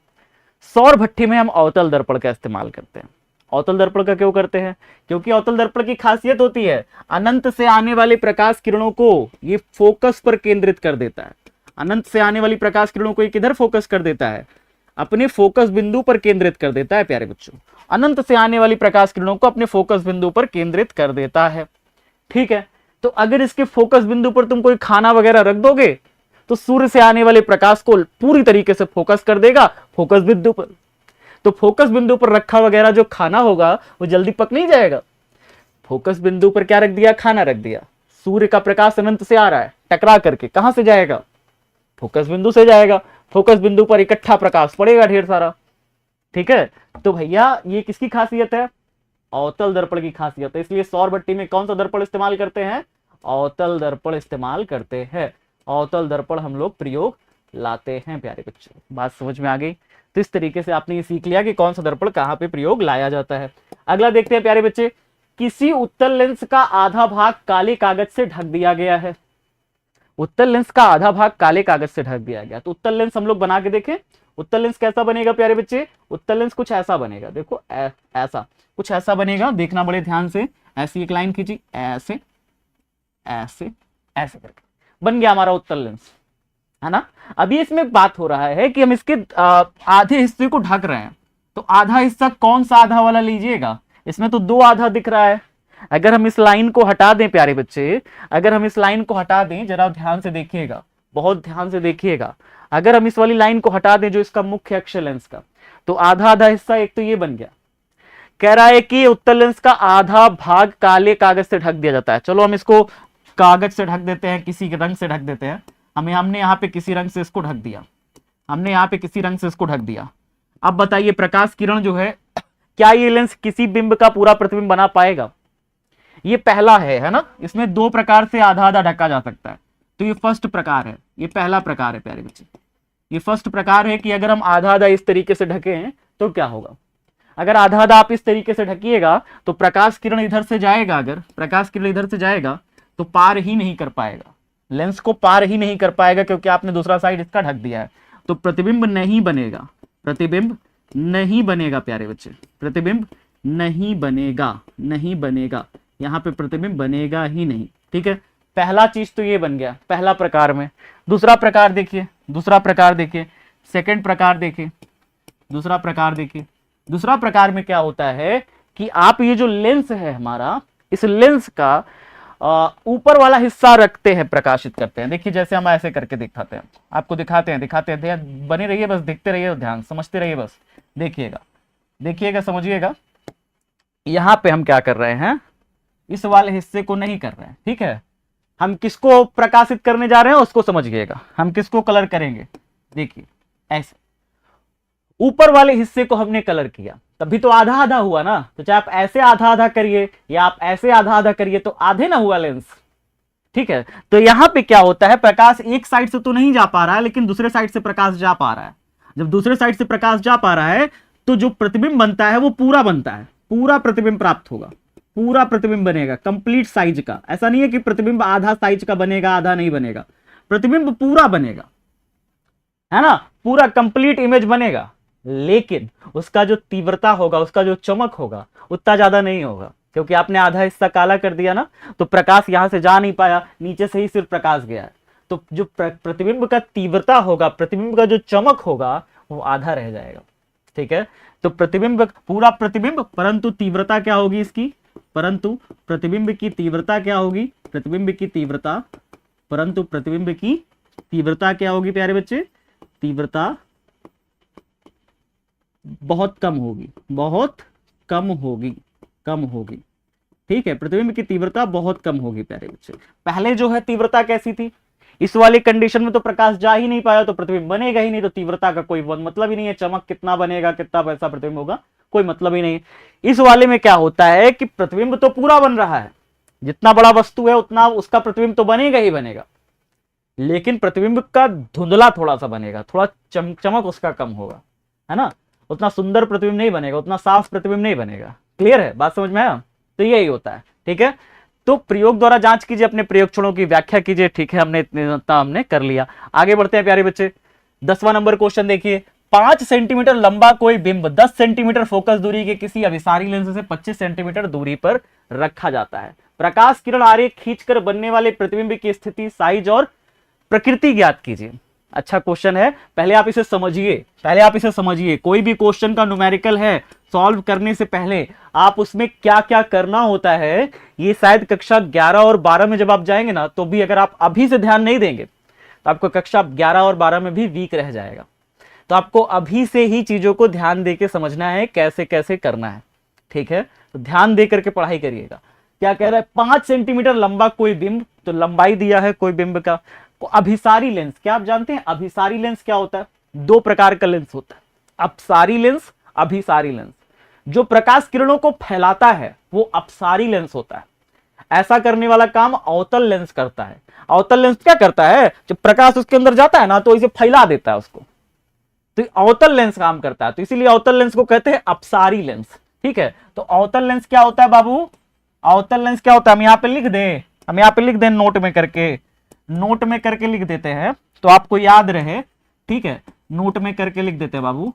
सौर भट्ठी में हम अवतल दर्पण का इस्तेमाल करते हैं। अवतल दर्पण का क्यों करते हैं? क्योंकि अवतल दर्पण की खासियत होती है अनंत से आने वाले प्रकाश किरणों को ये फोकस पर केंद्रित कर देता है। अनंत से आने वाली प्रकाश किरणों को ये किधर फोकस कर देता है? अपने फोकस बिंदु पर केंद्रित कर देता है प्यारे बच्चों। अनंत से आने वाली प्रकाश किरणों को अपने फोकस बिंदु पर केंद्रित कर देता है। ठीक है, तो अगर इसके फोकस बिंदु पर तुम कोई खाना वगैरह रख दोगे तो सूर्य से आने वाले प्रकाश को पूरी तरीके से फोकस कर देगा फोकस बिंदु पर। तो फोकस बिंदु पर रखा वगैरह जो खाना होगा वो जल्दी पक नहीं जाएगा। फोकस बिंदु पर क्या रख दिया? खाना रख दिया। सूर्य का प्रकाश अनंत से आ रहा है, टकरा करके कहां से जाएगा? फोकस बिंदु से जाएगा। फोकस बिंदु पर इकट्ठा प्रकाश पड़ेगा ढेर सारा। ठीक है, तो भैया ये किसकी खासियत है? अवतल दर्पण की खासियत है। इसलिए सौर भट्टी में कौन सा दर्पण इस्तेमाल करते हैं? अवतल दर्पण इस्तेमाल करते हैं। अवतल दर्पण हम लोग प्रयोग लाते हैं प्यारे बच्चों। बात समझ में आ गई? तो इस तरीके से आपने ये सीख लिया कि कौन सा दर्पण कहां पे प्रयोग लाया जाता है। अगला देखते हैं प्यारे बच्चे, किसी उत्तल लेंस का आधा भाग काले कागज से ढक दिया गया है। उत्तल लेंस का आधा भाग काले कागज से ढक दिया गया, तो उत्तल लेंस हम लोग बना के देखें। उत्तल लेंस कैसा बनेगा प्यारे बच्चे? उत्तल लेंस कुछ ऐसा बनेगा, देखो ऐसा कुछ ऐसा बनेगा, देखना बड़े ध्यान से। ऐसी एक लाइन खींची, ऐसे ऐसे ऐसे करके बन गया हमारा उत्तल लेंस, है ना। अभी इसमें बात हो रहा है कि हम इसके आधे हिस्से को ढक रहे हैं, तो आधा हिस्सा कौन सा आधा वाला लीजिएगा? इसमें तो दो आधा दिख रहा है। अगर हम इस लाइन को हटा दें प्यारे बच्चे, अगर हम इस लाइन को हटा दें, जरा ध्यान से देखिएगा, बहुत ध्यान से देखिएगा। अगर हम इस वाली लाइन को हटा दें जो इसका मुख्य अक्ष लेंस का, तो आधा आधा हिस्सा एक तो ये बन गया। कह रहा है कि उत्तल लेंस का आधा भाग काले कागज से ढक दिया जाता है। चलो हम इसको कागज से ढक देते हैं, किसी रंग से ढक देते हैं। हमने यहाँ पे किसी रंग से इसको ढक दिया, हमने यहाँ पे किसी रंग से इसको ढक दिया। अब बताइए प्रकाश किरण जो है, क्या ये लेंस किसी बिंब का पूरा प्रतिबिंब बना पाएगा? ये पहला है ना। इसमें दो प्रकार से आधा आधा ढका जा सकता है, तो ये फर्स्ट प्रकार है, ये पहला प्रकार है प्यारे बच्चे। ये फर्स्ट प्रकार है कि अगर हम आधा आधा इस तरीके से ढके हैं तो क्या होगा? अगर आधा आधा आप इस तरीके से ढकिएगा तो प्रकाश किरण इधर से जाएगा, अगर प्रकाश किरण इधर से जाएगा तो पार ही नहीं कर पाएगा, लेंस को पार ही नहीं कर पाएगा, क्योंकि आपने दूसरा साइड इसका ढक दिया है। तो प्रतिबिंब नहीं बनेगा, प्रतिबिंब नहीं बनेगा प्यारे बच्चे, प्रतिबिंब नहीं बनेगा, नहीं बनेगा, यहाँ पे प्रतिबिंब बनेगा ही नहीं। ठीक है, पहला चीज तो ये बन गया पहला प्रकार में। दूसरा प्रकार देखिए, दूसरा प्रकार देखिए, सेकंड प्रकार देखिए, दूसरा प्रकार देखिए। दूसरा प्रकार में क्या होता है कि आप ये जो लेंस है हमारा, इस लेंस का ऊपर वाला हिस्सा रखते हैं, प्रकाशित करते हैं। देखिए जैसे हम ऐसे करके दिखाते हैं, आपको दिखाते हैं, बने रहिए बस, देखते रहिए, ध्यान समझते रहिए बस, देखिएगा देखिएगा समझिएगा। यहाँ पे हम क्या कर रहे हैं, इस वाले हिस्से को नहीं कर रहे हैं। ठीक है, हम किसको प्रकाशित करने जा रहे हैं उसको समझिएगा, हम किसको कलर करेंगे। देखिए ऐसे ऊपर वाले हिस्से को हमने कलर किया, तभी तो आधा आधा हुआ ना। तो चाहे आप ऐसे आधा आधा करिए या आप ऐसे आधा आधा करिए, तो आधे ना हुआ लेंस। ठीक है, तो यहां पे क्या होता है, प्रकाश एक साइड से तो नहीं जा पा रहा है, लेकिन दूसरे साइड से प्रकाश जा पा रहा है। जब दूसरे साइड से प्रकाश जा पा रहा है तो जो प्रतिबिंब बनता है वो पूरा बनता है, पूरा प्रतिबिंब प्राप्त होगा, पूरा प्रतिबिंब बनेगा कंप्लीट साइज का। ऐसा नहीं है कि प्रतिबिंब आधा साइज का बनेगा आधा नहीं बनेगा, प्रतिबिंब पूरा बनेगा, है ना, पूरा कंप्लीट इमेज बनेगा। लेकिन उसका जो तीव्रता होगा, उसका जो चमक होगा, उतना ज्यादा नहीं होगा, क्योंकि आपने आधा हिस्सा काला कर दिया ना, तो प्रकाश यहां से जा नहीं पाया, नीचे से ही सिर्फ प्रकाश गया है। तो जो प्रतिबिंब का तीव्रता होगा, प्रतिबिंब का जो चमक होगा, वो आधा रह जाएगा। ठीक है, तो प्रतिबिंब पूरा प्रतिबिंब, परंतु तीव्रता क्या होगी इसकी, परंतु प्रतिबिंब की तीव्रता क्या होगी, प्रतिबिंब की तीव्रता, परंतु प्रतिबिंब की तीव्रता क्या होगी प्यारे बच्चे, तीव्रता बहुत कम होगी, बहुत कम होगी, कम होगी। ठीक है, प्रतिबिंब की तीव्रता बहुत कम होगी प्यारे बच्चे। पहले जो है तीव्रता कैसी थी, इस वाली कंडीशन में तो प्रकाश जा ही नहीं पाया तो प्रतिबिंब बनेगा ही नहीं, तो तीव्रता का कोई मतलब ही नहीं है। चमक कितना बनेगा, कितना पैसा प्रतिबिंब होगा, कोई मतलब ही नहीं। इस वाले में क्या होता है कि प्रतिबिंब तो पूरा बन रहा है, जितना बड़ा वस्तु है उतना उसका प्रतिबिंब तो बनेगा ही बनेगा, लेकिन प्रतिबिंब का धुंधला थोड़ा सा बनेगा, थोड़ा चमक उसका कम होगा, है ना। उतना सुंदर प्रतिबिंब नहीं बनेगा, उतना साफ प्रतिबिंब नहीं बनेगा। क्लियर है, बात समझ में आया। तो यही होता है। ठीक है, तो प्रयोग द्वारा जांच कीजिए, अपने प्रयोगक्षणों की व्याख्या कीजिए। ठीक है, हमने कर लिया। आगे बढ़ते हैं प्यारे बच्चे। 10वां नंबर क्वेश्चन देखिए। 5 सेंटीमीटर लंबा कोई बिंब 10 सेंटीमीटर फोकस दूरी के किसी अभिसारी लेंस से 25 सेंटीमीटर दूरी पर रखा जाता है। प्रकाश किरण आरेख खींचकर बनने वाले प्रतिबिंब की स्थिति, साइज और प्रकृति ज्ञात कीजिए। अच्छा क्वेश्चन है, पहले आप इसे समझिए। कोई भी क्वेश्चन का न्यूमेरिकल है, सॉल्व करने से पहले आप उसमें क्या क्या करना होता है, ये शायद कक्षा 11 और 12 में जब आप जाएंगे ना, तो भी अगर आप अभी से ध्यान नहीं देंगे तो आपको कक्षा 11 और 12 में भी वीक रह जाएगा। तो आपको अभी से ही चीजों को ध्यान देके समझना है, कैसे कैसे करना है। ठीक है, तो ध्यान दे करके पढ़ाई करिएगा। क्या कह रहा है, 5 सेंटीमीटर लंबा कोई बिंब, तो लंबाई दिया है कोई बिंब का। अभिसारी लेंस, क्या आप जानते हैं अभिसारी लेंस क्या होता है? 2 प्रकार का लेंस होता है, अपसारी लेंस, अभिसारी लेंस। जो प्रकाश किरणों को फैलाता है वो अपसारी लेंस होता है। ऐसा करने वाला काम अवतल लेंस करता है। अवतल लेंस क्या करता है, जब प्रकाश उसके अंदर जाता है ना तो इसे फैला देता है उसको, तो अवतल लेंस काम करता है। तो इसीलिए अवतल लेंस को कहते हैं अपसारी लेंस। ठीक है, तो अवतल लेंस क्या होता है बाबू, अवतल लेंस क्या होता है, हम यहाँ पे लिख दें, नोट में करके लिख देते हैं तो आपको याद रहे। ठीक है, नोट में करके लिख देते हैं बाबू।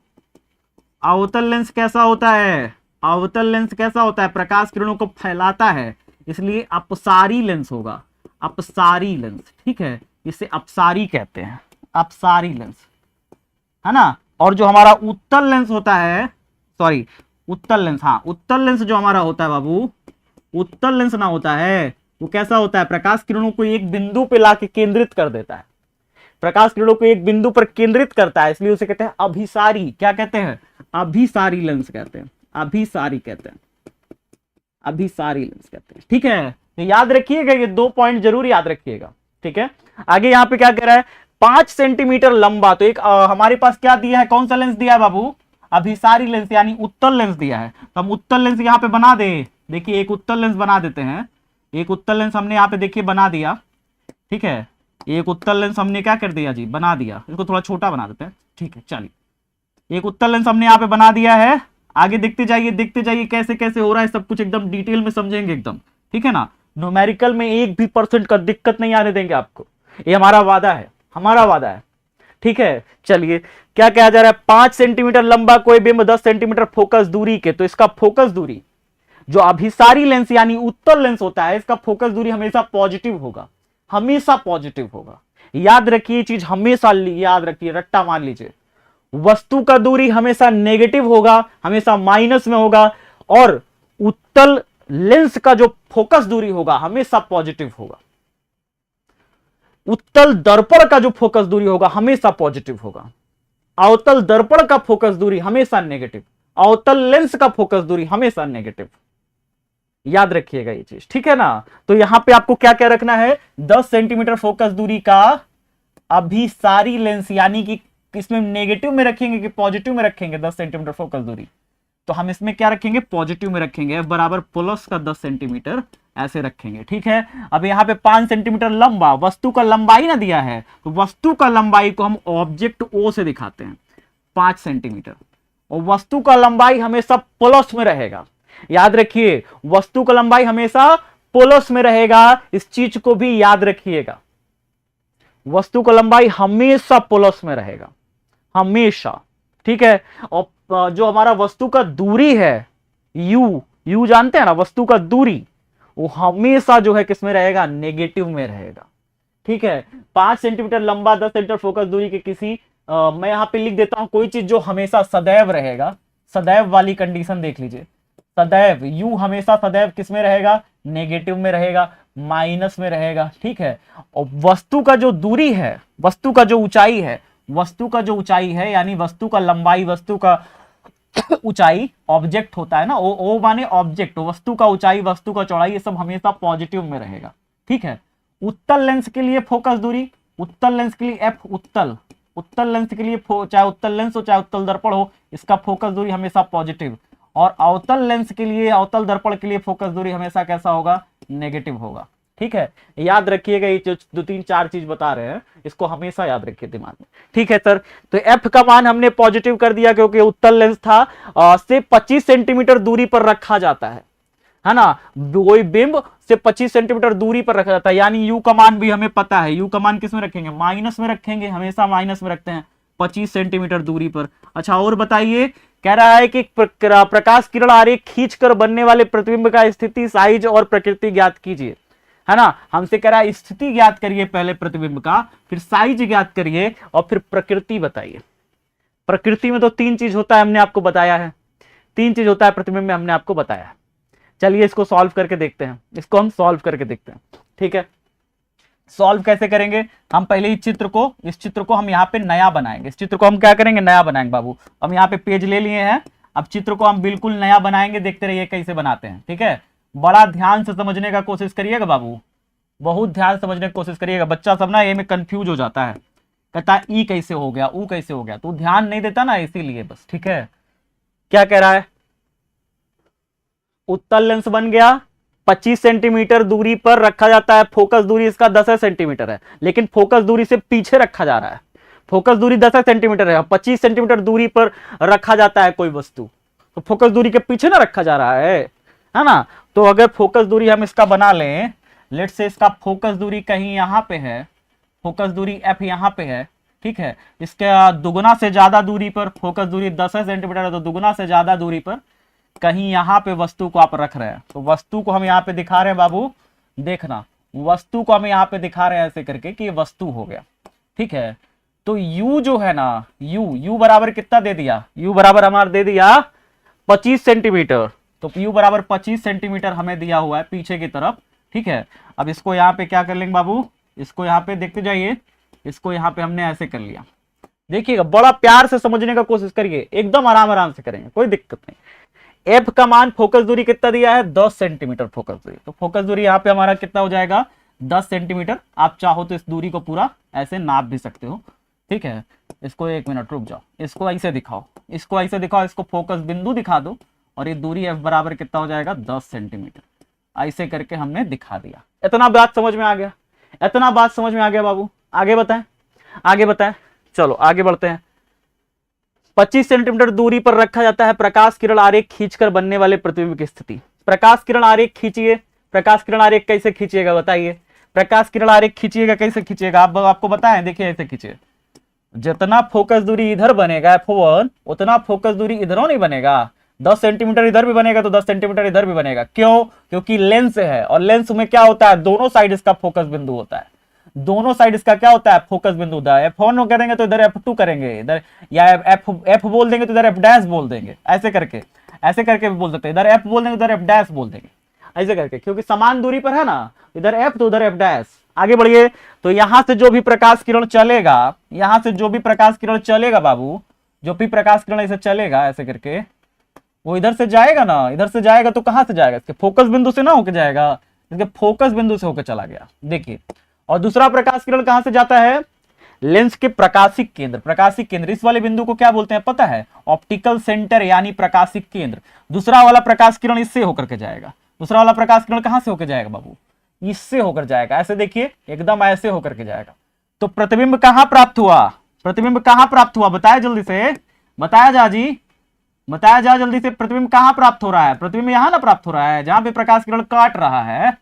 अवतल लेंस कैसा होता है, अवतल लेंस कैसा होता है, प्रकाश किरणों को फैलाता है, इसलिए अपसारी लेंस होगा, अपसारी लेंस। ठीक है, इसे अपसारी कहते हैं, अपसारी लेंस, है ना। और जो हमारा उत्तल लेंस होता है, सॉरी उत्तल लेंस, हाँ उत्तल लेंस जो हमारा होता है बाबू, उत्तल लेंस ना होता है, वो कैसा होता है, प्रकाश किरणों को एक बिंदु पे लाके केंद्रित कर देता है, प्रकाश किरणों को एक बिंदु पर केंद्रित करता है, इसलिए उसे कहते हैं अभिसारी। क्या कहते हैं, अभिसारी लेंस कहते हैं, अभिसारी कहते हैं, अभिसारी लेंस कहते हैं। ठीक है, तो याद रखिएगा, ये 2 पॉइंट जरूर याद रखिएगा। ठीक है, आगे यहां पे क्या कह रहा है, 5 सेंटीमीटर लंबा, तो एक हमारे पास क्या दिया है, कौन सा लेंस दिया है बाबू, अभिसारी लेंस यानी उत्तल लेंस दिया है। तो हम उत्तल लेंस यहां पे बना दे, देखिए एक उत्तल लेंस बना देते हैं, एक उत्तल लेंस हमने यहाँ पे देखिए बना दिया। ठीक है, एक उत्तल लेंस हमने क्या कर दिया जी, बना दिया। इसको थोड़ा छोटा बना देते हैं। ठीक है, चलिए एक उत्तल लेंस हमने यहाँ पे बना दिया है। आगे देखते जाइए कैसे कैसे हो रहा है, सब कुछ एकदम डिटेल में समझेंगे एकदम। ठीक है ना, न्यूमेरिकल में 1% का दिक्कत नहीं आने देंगे आपको, ये हमारा वादा है, हमारा वादा है। ठीक है, चलिए क्या कहा जा रहा है, 5 सेंटीमीटर लंबा कोई बिंब 10 सेंटीमीटर फोकस दूरी के, तो इसका फोकस दूरी जो अभिसारी लेंस यानी उत्तल लेंस होता है, इसका फोकस दूरी हमेशा पॉजिटिव होगा, हमेशा पॉजिटिव होगा। याद रखिए चीज, हमेशा याद रखिए, रट्टा मार लीजिए। वस्तु का दूरी हमेशा नेगेटिव होगा, हमेशा माइनस में होगा, और उत्तल लेंस का जो फोकस दूरी होगा हमेशा पॉजिटिव होगा। उत्तल दर्पण का जो फोकस दूरी होगा हमेशा पॉजिटिव होगा, अवतल दर्पण का फोकस दूरी हमेशा नेगेटिव, अवतल लेंस का फोकस दूरी हमेशा नेगेटिव। याद रखिएगा ये चीज। ठीक है ना, तो यहां पे आपको क्या क्या रखना है, 10 सेंटीमीटर फोकस दूरी का अभिसारी लेंस, यानी कि इसमें नेगेटिव में रखेंगे कि पॉजिटिव में रखेंगे 10 सेंटीमीटर फोकस दूरी, तो हम इसमें क्या रखेंगे, पॉजिटिव में रखेंगे, बराबर प्लस का 10 सेंटीमीटर ऐसे रखेंगे। ठीक है, अब यहाँ पे 5 सेंटीमीटर लंबा, वस्तु का लंबाई ना दिया है, तो वस्तु का लंबाई को हम ऑब्जेक्ट ओ से दिखाते हैं 5 सेंटीमीटर, और वस्तु का लंबाई हमेशा प्लस में रहेगा। याद रखिए, वस्तु का लंबाई हमेशा प्लस में रहेगा, इस चीज को भी याद रखिएगा, वस्तु का लंबाई हमेशा प्लस में रहेगा, हमेशा। ठीक है, और जो हमारा वस्तु का दूरी है यू जानते हैं ना, वस्तु का दूरी वो हमेशा जो है किसमें रहेगा, नेगेटिव में रहेगा। ठीक है, 5 सेंटीमीटर लंबा 10 सेंटीमीटर फोकस दूरी के किसी मैं यहां पे लिख देता हूं कोई चीज जो हमेशा सदैव रहेगा, सदैव वाली कंडीशन देख लीजिए, सदैव यू हमेशा सदैव किसमें रहेगा, नेगेटिव में रहेगा, माइनस में रहेगा। ठीक है, और वस्तु का जो दूरी है, वस्तु का जो ऊंचाई है वस्तु का जो ऊंचाई है, यानी वस्तु का लंबाई, वस्तु का ऊंचाई, ऑब्जेक्ट होता है ना, ओ माने ऑब्जेक्ट, वस्तु का ऊंचाई, वस्तु का चौड़ाई, ये सब हमेशा पॉजिटिव में रहेगा। ठीक है। उत्तल लेंस के लिए फोकस दूरी, उत्तल लेंस के लिए एफ, उत्तल लेंस के लिए चाहे उत्तल लेंस हो चाहे उत्तल दर्पण हो, इसका फोकस दूरी हमेशा पॉजिटिव। और अवतल लेंस के लिए, अवतल दर्पण के लिए फोकस दूरी हमेशा कैसा होगा? नेगेटिव होगा। ठीक है, याद रखिएगा, ये जो 2-3-4 चीज बता रहे हैं इसको हमेशा याद रखिए दिमाग में। ठीक है सर, तो एफ का मान हमने पॉजिटिव कर दिया क्योंकि उत्तल लेंस था, से 25 सेंटीमीटर दूरी पर रखा जाता है ना, कोई बिंब से 25 सेंटीमीटर दूरी पर रखा जाता है, यानी यू का मान भी हमें पता है, यू का मान किस में रखेंगे? माइनस में रखेंगे, हमेशा माइनस में रखते हैं 25 सेंटीमीटर दूरी पर। अच्छा और बताइए, कह रहा है कि प्रकाश किरण आरेख खींचकर बनने वाले प्रतिबिंब का स्थिति, साइज और प्रकृति ज्ञात कीजिए, है ना। हमसे कह रहा है स्थिति ज्ञात करिए पहले प्रतिबिंब का, फिर साइज ज्ञात करिए और फिर प्रकृति बताइए। प्रकृति में तो 3 चीज होता है, हमने आपको बताया है, 3 चीज होता है प्रतिबिंब में, हमने आपको बताया है। चलिए इसको सॉल्व करके देखते हैं, इसको हम सॉल्व करके देखते हैं। ठीक है, सॉल्व कैसे करेंगे? हम पहले इस चित्र को हम यहाँ पे नया बनाएंगे, इस चित्र को हम क्या करेंगे? नया बनाएंगे बाबू। हम यहाँ पे पेज ले लिए हैं, अब चित्र को हम बिल्कुल नया बनाएंगे, देखते रहिए कैसे बनाते हैं। ठीक है, बड़ा ध्यान से समझने का कोशिश करिएगा बाबू, बहुत ध्यान से समझने की कोशिश करिएगा। बच्चा सब ना ये में कंफ्यूज हो जाता है, कहता है ई कैसे हो गया, ऊ कैसे हो गया, तो ध्यान नहीं देता ना, इसीलिए बस। ठीक है, क्या कह रहा है? उत्तल लेंस बन गया, 25 सेंटीमीटर दूरी पर रखा जाता है, फोकस दूरी इसका 10 सेंटीमीटर है, लेकिन फोकस दूरी से पीछे रखा जा रहा है, फोकस दूरी 10 सेंटीमीटर है, 25 सेंटीमीटर दूरी पर रखा जाता है कोई वस्तु, तो फोकस दूरी के पीछे ना रखा जा रहा है ना। तो अगर फोकस दूरी हम इसका बना लें, लेट से इसका फोकस दूरी कहीं यहां पे है, फोकस दूरी एफ यहां पे है। ठीक है, इसके दुगुना से ज्यादा दूरी पर, फोकस दूरी 10 सेंटीमीटर है तो दुगुना से ज्यादा दूरी पर कहीं यहां पे वस्तु को आप रख रहे हैं, तो वस्तु को हम यहां पे दिखा रहे हैं बाबू, देखना, वस्तु को हम यहां पे दिखा रहे हैं ऐसे करके कि ये वस्तु हो गया। ठीक है, तो u जो है ना, u बराबर कितना दे दिया? u बराबर हमारा दे दिया 25 सेंटीमीटर, तो u बराबर 25 सेंटीमीटर हमें दिया हुआ है पीछे की तरफ। ठीक है, अब इसको यहाँ पे क्या कर लेंगे बाबू, इसको यहाँ पे देखते जाइए, इसको यहाँ पे हमने ऐसे कर लिया। देखिएगा, बड़ा प्यार से समझने का कोशिश करिए, एकदम आराम से करेंगे, कोई दिक्कत नहीं। एफ का मान फोकस दूरी कितना दिया है? 10 सेंटीमीटर फोकस दूरी, तो फोकस दूरी यहाँ पे हमारा कितना हो जाएगा? 10 सेंटीमीटर। आप चाहो तो इस दूरी को पूरा ऐसे नाप भी सकते हो। ठीक है, इसको 1 मिनट रुक जाओ, इसको ऐसे दिखाओ, इसको ऐसे दिखाओ, इसको फोकस बिंदु दिखा दो, और ये दूरी एफ बराबर कितना हो जाएगा? 10 सेंटीमीटर। ऐसे करके हमने दिखा दिया। इतना बात समझ में आ गया? इतना बात समझ में आ गया बाबू? आगे बताएं, आगे बताएं, चलो आगे बढ़ते हैं। 25 सेंटीमीटर दूरी पर रखा जाता है प्रकाश किरण आरेख खींचकर बनने वाले प्रतिबिंब की स्थिति। प्रकाश किरण आरेख खींचिए, प्रकाश किरण आरेख कैसे खींचिएगा बताइए? प्रकाश किरण आरेख खींचिएगा, कैसे खींचिएगा? आपको बताएं, देखिए ऐसे खींचिए, जितना फोकस दूरी इधर बनेगा F1, उतना फोकस दूरी इधरों नहीं बनेगा। 10 सेंटीमीटर इधर भी बनेगा तो 10 सेंटीमीटर इधर भी बनेगा। क्यों? क्योंकि लेंस है, और लेंस में क्या होता है? दोनों साइड इसका फोकस बिंदु होता है, दोनों साइड इसका क्या होता है? फोकस बिंदु होता है। F1 करेंगे तो इधर F2 करेंगे, इधर या F बोल देंगे तो इधर F डैश बोल देंगे, ऐसे करके भी बोल सकते हैं। इधर F बोल देंगे इधर F डैश बोल देंगे, ऐसे करके, क्योंकि समान दूरी पर है ना, इधर F तो उधर F डैश। आगे बढ़िए, तो यहां से जो भी प्रकाश किरण चलेगा, यहां से जो भी प्रकाश किरण चलेगा बाबू, जो भी प्रकाश किरण ऐसे चलेगा ऐसे करके, वो इधर से जाएगा ना, इधर से जाएगा तो कहां से जाएगा? इसके फोकस बिंदु से ना होके जाएगा, इसके फोकस बिंदु से होकर चला गया। देखिए, और दूसरा प्रकाश किरण कहां से जाता है? लेंस के प्रकाशिक केंद्र, प्रकाशिक केंद्र, इस वाले बिंदु को क्या बोलते हैं पता है? ऑप्टिकल सेंटर, यानी प्रकाशिक केंद्र। दूसरा वाला प्रकाश किरण इससे होकर के जाएगा, दूसरा वाला प्रकाश किरण कहां से होकर जाएगा बाबू? इससे होकर जाएगा, ऐसे देखिए, एकदम ऐसे होकर के जाएगा। तो प्रतिबिंब कहां प्राप्त हुआ? प्रतिबिंब कहां प्राप्त हुआ? बताया जल्दी से, बताया जा जी, बताया जा जल्दी से। प्रतिबिंब कहां प्राप्त हो रहा है? प्रतिबिंब यहां ना प्राप्त हो रहा है, जहां पे प्रकाश किरण काट रहा है।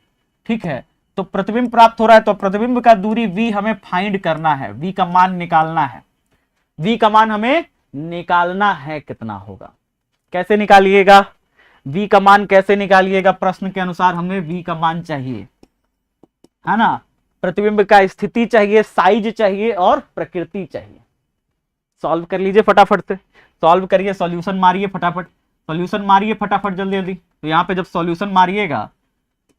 ठीक है, तो प्रतिबिंब प्राप्त हो रहा है, तो प्रतिबिंब का दूरी v हमें फाइंड करना है, v का मान निकालना है, v का मान हमें निकालना है, कितना होगा? कैसे निकालिएगा v का मान? कैसे निकालिएगा? प्रश्न के अनुसार हमें v का मान चाहिए, है ना। प्रतिबिंब का स्थिति चाहिए, साइज चाहिए और प्रकृति चाहिए। सॉल्व कर लीजिए फटाफट से, सॉल्व करिए, सॉल्यूशन मारिए फटाफट, सॉल्यूशन मारिए फटाफट, जल्दी जल्दी। तो यहां पे जब सॉल्यूशन मारिएगा,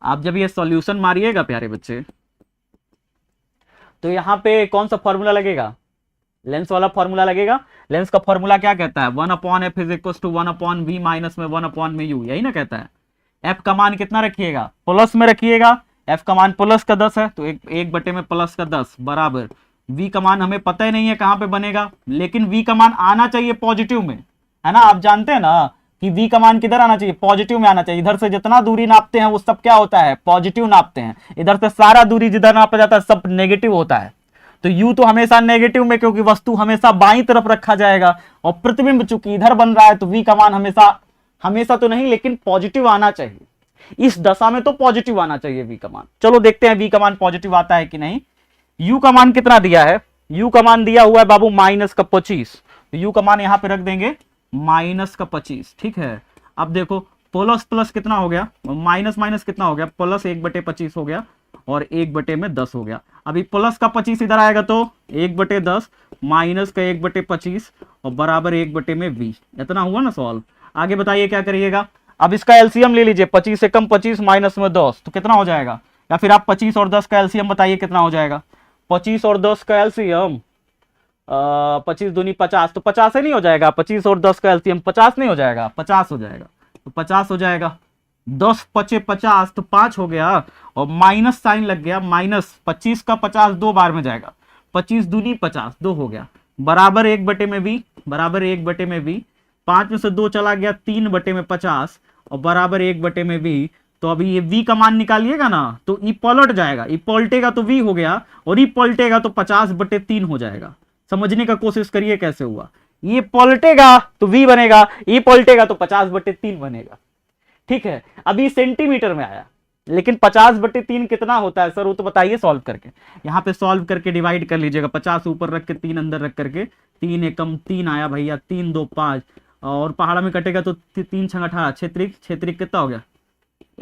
आप जब ये सॉल्यूशन मारिएगा प्यारे बच्चे, तो यहां पे कौन सा फॉर्मूला लगेगा? लेंस वाला फॉर्मूला लगेगा। लेंस का फॉर्मूला क्या कहता है, 1/f is equal to 1/v minus में 1/में u, यही ना कहता है। f का मान कितना रखिएगा, प्लस में रखिएगा। f का मान प्लस का 10 है तो एक बटे में प्लस का 10 बराबर v का मान हमें पता ही नहीं है कहां पे बनेगा, लेकिन v का मान आना चाहिए पॉजिटिव में, है ना। आप जानते हैं ना कि v का मान किधर आना चाहिए, पॉजिटिव में आना चाहिए। इधर से जितना दूरी नापते हैं वो सब क्या होता है, पॉजिटिव नापते हैं। इधर से सारा दूरी जिधर नापा जाता है सब नेगेटिव होता है। तो u तो हमेशा नेगेटिव में, क्योंकि वस्तु हमेशा बाईं तरफ रखा जाएगा और प्रतिबिंब चूंकि इधर बन रहा है तो v का मान हमेशा तो नहीं लेकिन पॉजिटिव आना चाहिए। इस दशा में तो पॉजिटिव आना चाहिए v का मान। चलो देखते हैं v का मान पॉजिटिव आता है कि नहीं। u का मान कितना दिया है, u का मान दिया हुआ है बाबू -25, तो u का मान यहां पे रख देंगे -25, ठीक है। अब देखो प्लस प्लस कितना हो गया, माइनस माइनस कितना हो गया, प्लस 1/25 हो गया और 1/10 हो गया। अभी प्लस का 25 इधर आएगा तो 1/10 माइनस का 1/25 और बराबर 1/v। इतना हुआ ना सॉल्व। आगे बताइए क्या करिएगा। अब इसका एलसीएम ले लीजिए, 25 से कम 25 माइनस में 10 तो कितना हो जाएगा, या फिर आप 25 और 10 का एलसीएम बताइए कितना हो जाएगा। 25 और 10 का एलसीएम 25 दूनी 50, तो 50 से नहीं हो जाएगा। 25 और 10 का एलसीएम 50 नहीं हो जाएगा, 50 हो जाएगा। तो 50 हो जाएगा, 10 पचे 50 तो 5 हो गया और माइनस साइन लग गया, माइनस 25 का 50 दो बार में जाएगा, 25 दूनी 50 2 हो गया बराबर 1/v, बराबर 1/v। 5 में से 2 चला गया 3/50 और बराबर 1/v। तो अभी ये v का मान निकालिएगा ना तो ई पलट जाएगा, ई पलटेगा तो v हो गया और ई पलटेगा तो 50/3 हो जाएगा। समझने का कोशिश करिए कैसे हुआ, ये पलटेगा तो v बनेगा, ये पलटेगा तो 50/3 बनेगा, ठीक है। अभी सेंटीमीटर में आया, लेकिन 50/3 कितना होता है सर, वो तो बताइए सॉल्व करके। यहाँ पे सॉल्व करके डिवाइड कर लीजिएगा, 50 ऊपर रख के 3 अंदर रख करके, 3 एकम 3 आया भैया, 3 2 5 और पहाड़ा में कटेगा तो 3 6 18, क्षेत्रिक कितना हो गया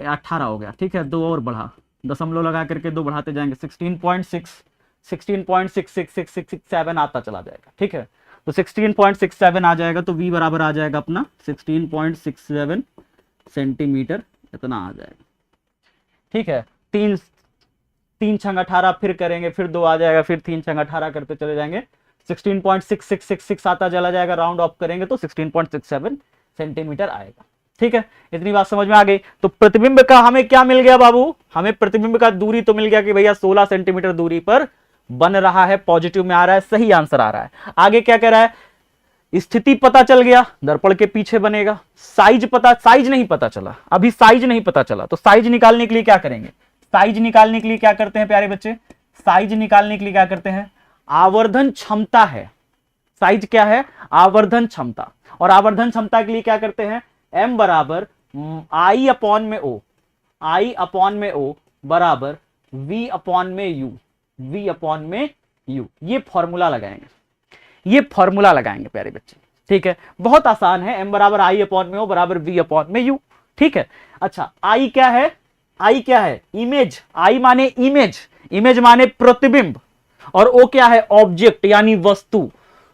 18 हो गया, ठीक है। 2 और बढ़ा, दशमलव लगा करके 2 बढ़ाते जाएंगे, 16.667 आता चला जाएगा, ठीक है। तो 16.67 आ जाएगा तो v बराबर आ जाएगा अपना 16.67 सेंटीमीटर, इतना आ जाएगा, ठीक है। 3 6 18 फिर करेंगे, फिर 2 आ जाएगा, फिर 3 6 18 करते चले जाएंगे, 16.6666 आता चला जाएगा, राउंड ऑफ करेंगे तो 16.67 सेंटीमीटर आएगा, ठीक है। इतनी बात समझ में आ गई। तो प्रतिबिंब का हमें क्या मिल गया बाबू, हमें प्रतिबिंब का दूरी तो मिल गया कि भैया 16 सेंटीमीटर दूरी पर बन रहा है, पॉजिटिव में आ रहा है, सही आंसर आ रहा है। आगे क्या कह रहा है, स्थिति पता चल गया, दर्पण के पीछे बनेगा। साइज नहीं पता चला, अभी साइज नहीं पता चला, तो साइज निकालने के लिए क्या करेंगे, साइज निकालने के लिए क्या करते हैं प्यारे बच्चे, साइज निकालने के लिए क्या करते हैं, आवर्धन क्षमता है। साइज क्या है, आवर्धन क्षमता, और आवर्धन क्षमता के लिए क्या करते हैं, m बराबर I अपॉन में O, I अपॉन में O बराबर V अपॉन में U, V अपॉन में U। ये फॉर्मूला लगाएंगे, ये फॉर्मूला लगाएंगे प्यारे बच्चे, ठीक है। बहुत आसान है, m बराबर I अपॉन में O बराबर V अपॉन में U, ठीक है। अच्छा I क्या है, I क्या है, इमेज, I माने इमेज, इमेज माने प्रतिबिंब, और O क्या है, ऑब्जेक्ट यानी वस्तु।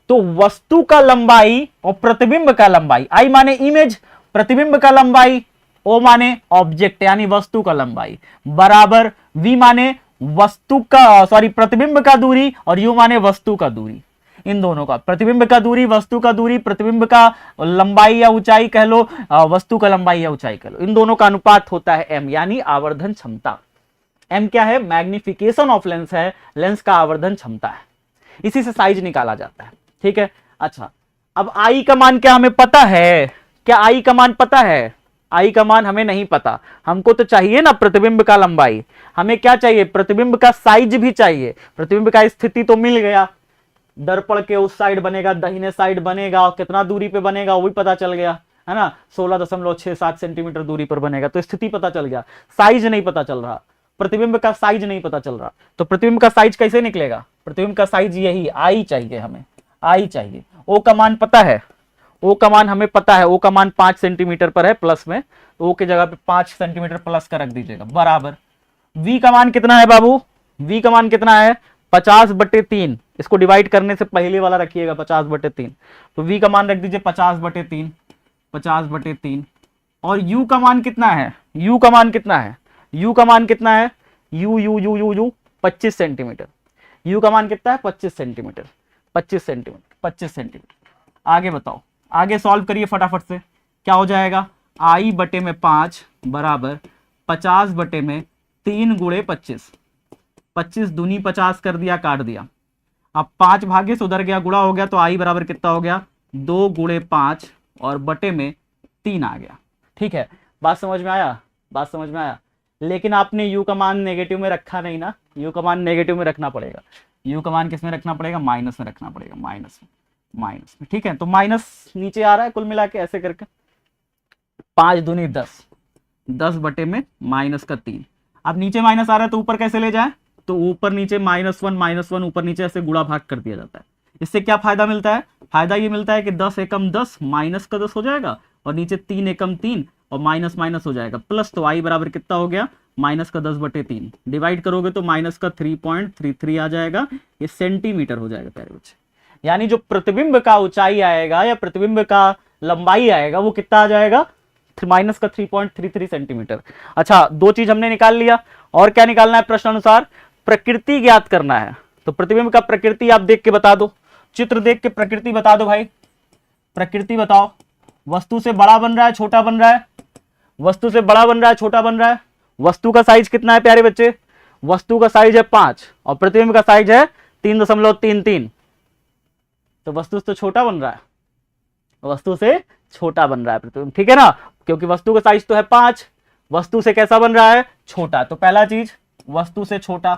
तो वस्तु का लंबाई और प्रतिबिंब का लंबाई, I माने इमेज, प्रतिबिंब का लंबाई, O माने ऑब्जेक्ट यानी वस्तु का लंबाई, बराबर V माने वस्तु का प्रतिबिंब का दूरी और U माने वस्तु का दूरी। इन दोनों का, प्रतिबिंब का दूरी, वस्तु का दूरी, प्रतिबिंब का लंबाई या ऊंचाई कह लो, वस्तु का लंबाई या ऊंचाई कह लो, इन दोनों का अनुपात होता है m, यानी आवर्धन क्षमता। m क्या है, मैग्निफिकेशन ऑफ लेंस है, लेंस का आवर्धन क्षमता है, इसी से साइज निकाला जाता है, ठीक है। अच्छा अब I का मान क्या हमें पता है, क्या I का मान पता है, I का मान हमें नहीं पता, हमको तो चाहिए ना प्रतिबिंब का लंबाई, हमें क्या चाहिए, प्रतिबिंब का साइज भी चाहिए। प्रतिबिंब का स्थिति तो मिल गया, दर्पण के उस साइड बनेगा, दाहिने साइड बनेगा, और कितना दूरी पे बनेगा वो भी पता चल गया, है ना, 16.67 सेंटीमीटर दूरी पर बनेगा, तो स्थिति पता चल गया। साइज नहीं पता चल रहा, प्रतिबिंब का साइज नहीं पता चल रहा, तो प्रतिबिंब का साइज कैसे निकलेगा, प्रतिबिंब का साइज यही I चाहिए, हमें I चाहिए। O का मान पता है, O का मान हमें पता है, O का मान 5 सेंटीमीटर पर है प्लस में, तो O की जगह पे 5 सेंटीमीटर प्लस का रख दीजिएगा, बराबर V का मान कितना है बाबू, V का मान कितना है 50/3, इसको डिवाइड करने से पहले वाला रखिएगा 50/3, तो V का मान रख दीजिए 50/3, 50/3। और U का मान कितना है, U का मान कितना है, U का मान कितना है, U 25 सेंटीमीटर, U का मान कितना है 25 सेंटीमीटर। 25 centimetre, 25 centimetre. आगे बताओ, आगे सॉल्व करिए फटाफट से। क्या हो जाएगा, आई बटे में 5 बराबर 50 बटे में 3 गुणे 25, 25 दूनी 50 कर दिया, काट दिया। अब 5 भागे से उधर गया, गुणा हो गया, तो आई बराबर कितना हो गया, 2 गुणे 5 और बटे में 3 आ गया। ठीक है, बात समझ में आया, बात समझ में आया। लेकिन आपने यू का मान नेगेटिव में रखा नहीं ना, यू का मान नेगेटिव में रखना पड़ेगा। यू का मान किस में रखना पड़ेगा, माइनस में रखना पड़ेगा, माइनस में, माइनस में। ठीक है, तो माइनस नीचे आ रहा है कुल मिला के ऐसे करके, 5 दूनी 10, 10 बटे में माइनस का 3। अब नीचे माइनस आ रहा है तो ऊपर कैसे ले जाए, तो ऊपर नीचे -1 ऊपर नीचे ऐसे गुणा भाग कर दिया जाता है। इससे क्या फायदा मिलता है, फायदा ये मिलता है कि 10 एकम 10 माइनस का 10 हो जाएगा, और नीचे 3 एकम 3 और माइनस माइनस हो जाएगा प्लस, तो आई बराबर कितना हो गया, माइनस का 10 बटे 3। डिवाइड करोगे तो माइनस का 3.33 आ जाएगा, ये सेंटीमीटर हो जाएगा प्यारे बच्चे। यानी जो प्रतिबिंब का ऊंचाई आएगा या प्रतिबिंब का लंबाई आएगा वो कितना आ जाएगा, माइनस का 3.33 सेंटीमीटर। अच्छा, दो चीज हमने निकाल लिया, और क्या निकालना है, प्रश्न अनुसार प्रकृति ज्ञात करना है। तो प्रतिबिंब का प्रकृति आप देख के बता दो, चित्र देख के प्रकृति बता दो भाई, प्रकृति बताओ। वस्तु से बड़ा बन रहा है, छोटा बन रहा है, वस्तु से बड़ा बन रहा है, छोटा बन रहा है। वस्तु का साइज कितना है प्यारे बच्चे, वस्तु का साइज है 5 और प्रतिबिंब का साइज है 3.33, तो वस्तु से तो छोटा बन रहा है, वस्तु से छोटा बन रहा है प्रतिबिंब। ठीक है ना, क्योंकि वस्तु का साइज तो है 5, वस्तु से कैसा बन रहा है, छोटा। तो पहला चीज वस्तु से छोटा,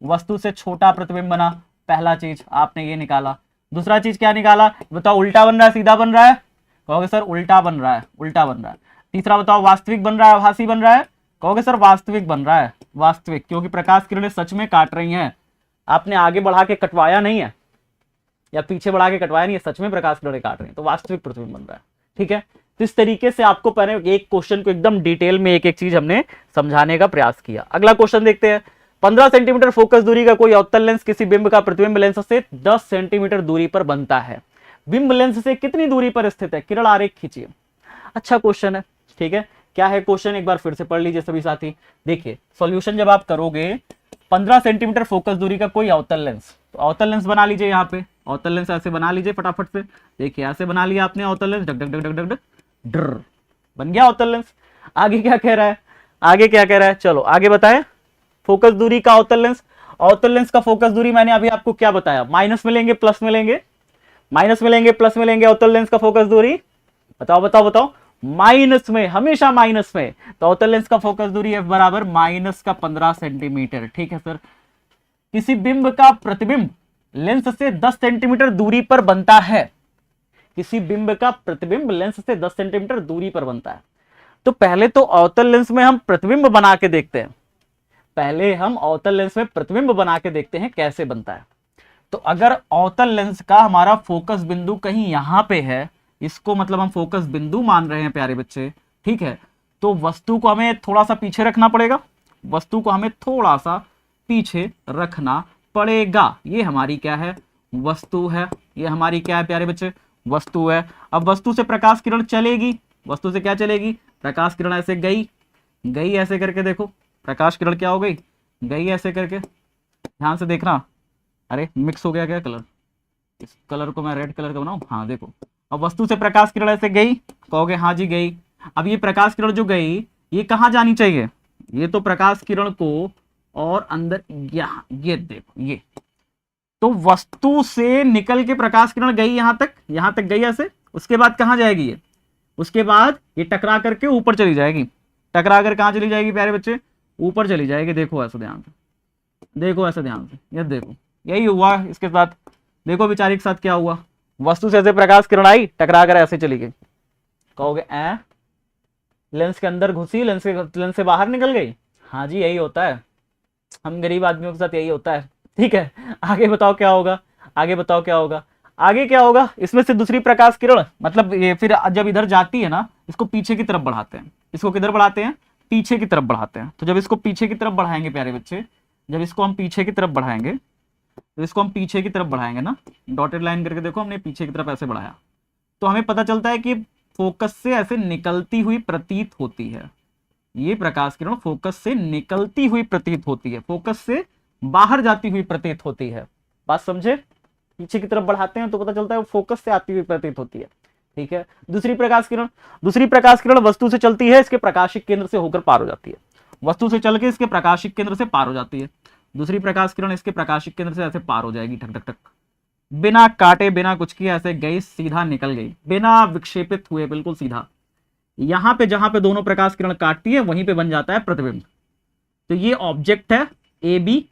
वस्तु से छोटा प्रतिबिंब बना, पहला चीज आपने ये निकाला। दूसरा चीज क्या निकाला, बताओ, उल्टा बन रहा है, सीधा बन रहा है, कहोगे सर उल्टा बन रहा है, उल्टा बन रहा है। तीसरा बताओ, वास्तविक बन रहा है, आभासी बन रहा है, कहोगे सर वास्तविक बन रहा है, वास्तविक, क्योंकि प्रकाश किरणें सच में काट रही हैं, आपने आगे बढ़ा के कटवाया नहीं है या पीछे बढ़ा के कटवाया नहीं है, सच में प्रकाश किरणें काट रही हैं, तो वास्तविक प्रतिबिंब बन रहा है। ठीक है, तो इस तरीके से आपको पहले एक क्वेश्चन को एकदम डिटेल में एक एक चीज हमने समझाने का प्रयास किया। अगला क्वेश्चन देखते हैं। 15 सेंटीमीटर फोकस दूरी का कोई अवतल लेंस किसी बिंब का प्रतिबिंब लेंस से 10 सेंटीमीटर दूरी पर बनता है। बिंब लेंस से कितनी दूरी पर स्थित है, किरण आरेख खींचिए। अच्छा क्वेश्चन है, ठीक है। क्या है क्वेश्चन, एक बार फिर से पढ़ लीजिए सभी साथी। देखिए सॉल्यूशन जब आप करोगे, 15 सेंटीमीटर फोकस दूरी का कोई अवतल लेंस, तो अवतल लेंस बना लीजिए। यहाँ पे अवतल लेंस ऐसे बना लीजिए फटाफट से। देखिए ऐसे बना लिया आपने अवतल lens, duck duck duck duck duck डर, बन गया अवतल लेंस। आगे क्या कह रहा है, आगे क्या कह रहा है, चलो आगे बताएं। फोकस दूरी का अवतल लेंस, अवतल लेंस का फोकस दूरी मैंने अभी आपको क्या बताया, माइनस में लेंगे प्लस में लेंगे, माइनस में लेंगे प्लस में लेंगे अवतल लेंस का फोकस दूरी, बताओ बताओ बताओ, माइनस में, हमेशा माइनस में। तो अवतल लेंस का फोकस दूरी f बराबर माइनस का 15 सेंटीमीटर। ठीक है सर। किसी बिंब का प्रतिबिंब लेंस से 10 सेंटीमीटर दूरी पर बनता है, किसी बिंब का प्रतिबिंब लेंस से 10 सेंटीमीटर दूरी पर बनता है। तो पहले तो अवतल लेंस में हम प्रतिबिंब बना के देखते हैं, पहले हम अवतल लेंस में प्रतिबिंब बना के देखते हैं कैसे बनता है। तो अगर अवतल लेंस का हमारा फोकस बिंदु कहीं यहां पे है, इसको मतलब हम फोकस बिंदु मान रहे हैं प्यारे बच्चे, ठीक है, तो वस्तु को हमें थोड़ा सा पीछे रखना पड़ेगा, वस्तु को हमें थोड़ा सा पीछे रखना पड़ेगा। ये हमारी क्या है, वस्तु है, ये हमारी क्या है प्यारे बच्चे, वस्तु है। अब वस्तु से प्रकाश किरण चलेगी, वस्तु से क्या चलेगी, प्रकाश किरण ऐसे गई, गई ऐसे करके, देखो प्रकाश किरण क्या हो गई, गई ऐसे करके, ध्यान से देखना। अरे मिक्स हो गया क्या कलर, इस कलर को मैं रेड कलर का बनाऊं, हाँ देखो। अब वस्तु से प्रकाश किरण ऐसे गई, कहोगे हाँ जी गई। अब ये प्रकाश किरण जो गई, ये कहाँ जानी चाहिए, ये तो प्रकाश किरण को और अंदर यहाँ, ये देखो ये, तो वस्तु से निकल के प्रकाश किरण गई यहाँ तक गई ऐसे, उसके बाद कहाँ जाएगी ये, उसके बाद ये टकरा करके ऊपर चली जाएगी, टकरा कर कहाँ चली जाएगी प्यारे बच्चे, ऊपर चली जाएगी। देखो ऐसे ध्यान से, देखो ऐसे ध्यान से, ये देखो यही हुआ इसके साथ। देखो बेचारी के साथ क्या हुआ, वस्तु से ऐसे प्रकाश किरण आई, टकरा कर ऐसे चली गई, कहोगे लेंस के अंदर घुसी, लेंस से बाहर निकल गई। हाँ जी यही होता है, हम गरीब आदमियों के साथ यही होता है। ठीक है, आगे बताओ क्या होगा, आगे बताओ क्या होगा, आगे क्या होगा। इसमें से दूसरी प्रकाश किरण, मतलब ये फिर जब इधर जाती है ना, इसको पीछे की तरफ बढ़ाते हैं, इसको किधर बढ़ाते हैं, पीछे की तरफ बढ़ाते हैं। तो जब इसको पीछे की तरफ बढ़ाएंगे प्यारे बच्चे, जब इसको हम पीछे की तरफ बढ़ाएंगे, तो इसको हम पीछे की तरफ बढ़ाएंगे ना, डॉटेड लाइन करके देखो, हमने पीछे की तरफ ऐसे बढ़ाया, तो हमें पता चलता है कि फोकस से ऐसे निकलती हुई प्रतीत होती है। ये प्रकाश किरण फोकस से निकलती हुई प्रतीत होती है, फोकस से बाहर जाती हुई प्रतीत होती है। बात समझे, पीछे की तरफ बढ़ाते हैं तो पता चलता है वो फोकस से आती हुई प्रतीत होती है। ठीक है, दूसरी प्रकाश किरण वस्तु से चलती है, इसके प्रकाशिक केंद्र से होकर पार हो जाती है। वस्तु से चल के इसके प्रकाशिक केंद्र से पार हो जाती है। दूसरी प्रकाश किरण इसके प्रकाशिक केंद्र से ऐसे पार हो जाएगी, ठक ठक ठक, बिना काटे बिना कुछ किए ऐसे गई, सीधा निकल गई, बिना विक्षेपित हुए, बिल्कुल सीधा। यहां पे जहां पे दोनों प्रकाश किरण काटती है वहीं पे बन जाता है प्रतिबिंब। तो ये ऑब्जेक्ट है ए बी,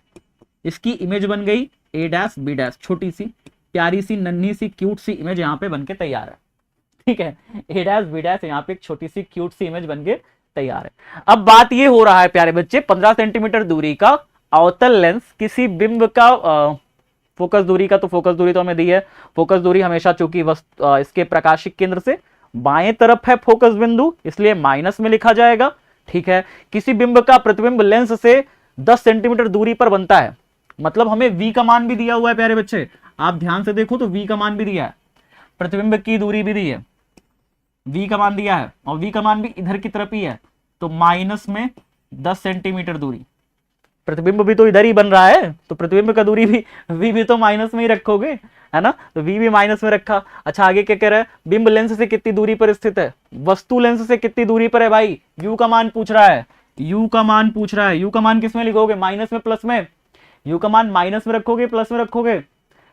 इसकी इमेज बन गई ए डैश बी डैश, छोटी सी प्यारी सी नन्ही सी क्यूट सी इमेज यहाँ पे बनके तैयार है। ठीक है, ए डैश बी डैश, यहाँ पे एक छोटी सी क्यूट सी इमेज बनके तैयार है। अब बात ये हो रहा है प्यारे बच्चे, 15 सेंटीमीटर दूरी का अवतल लेंस किसी बिंब का फोकस दूरी का, तो फोकस दूरी तो हमें दी है, फोकस दूरी हमेशा चूंकि इसके प्रकाशिक केंद्र से बाएं तरफ है फोकस बिंदु, इसलिए माइनस में लिखा जाएगा। ठीक है, किसी बिंब का प्रतिबिंब लेंस से 10 सेंटीमीटर दूरी पर बनता है, मतलब हमें v का मान भी दिया हुआ है प्यारे बच्चे, आप ध्यान से देखो तो v का मान भी दिया है, प्रतिबिंब की दूरी भी दी है, v का मान दिया है, और v का मान भी इधर की तरफ ही है, तो माइनस में 10 सेंटीमीटर दूरी, प्रतिबिंब भी तो इधर ही बन रहा है, तो प्रतिबिंब का दूरी भी v भी तो माइनस में ही रखोगे, है ना, तो v भी माइनस में रखा। अच्छा आगे क्या कह रहा है, बिंब लेंस से कितनी दूरी पर स्थित है, वस्तु लेंस से कितनी दूरी पर है भाई, u का मान पूछ रहा है, u का मान पूछ रहा है, u का मान किस में लिखोगे, माइनस में प्लस में, u का मान माइनस में रखोगे प्लस में रखोगे,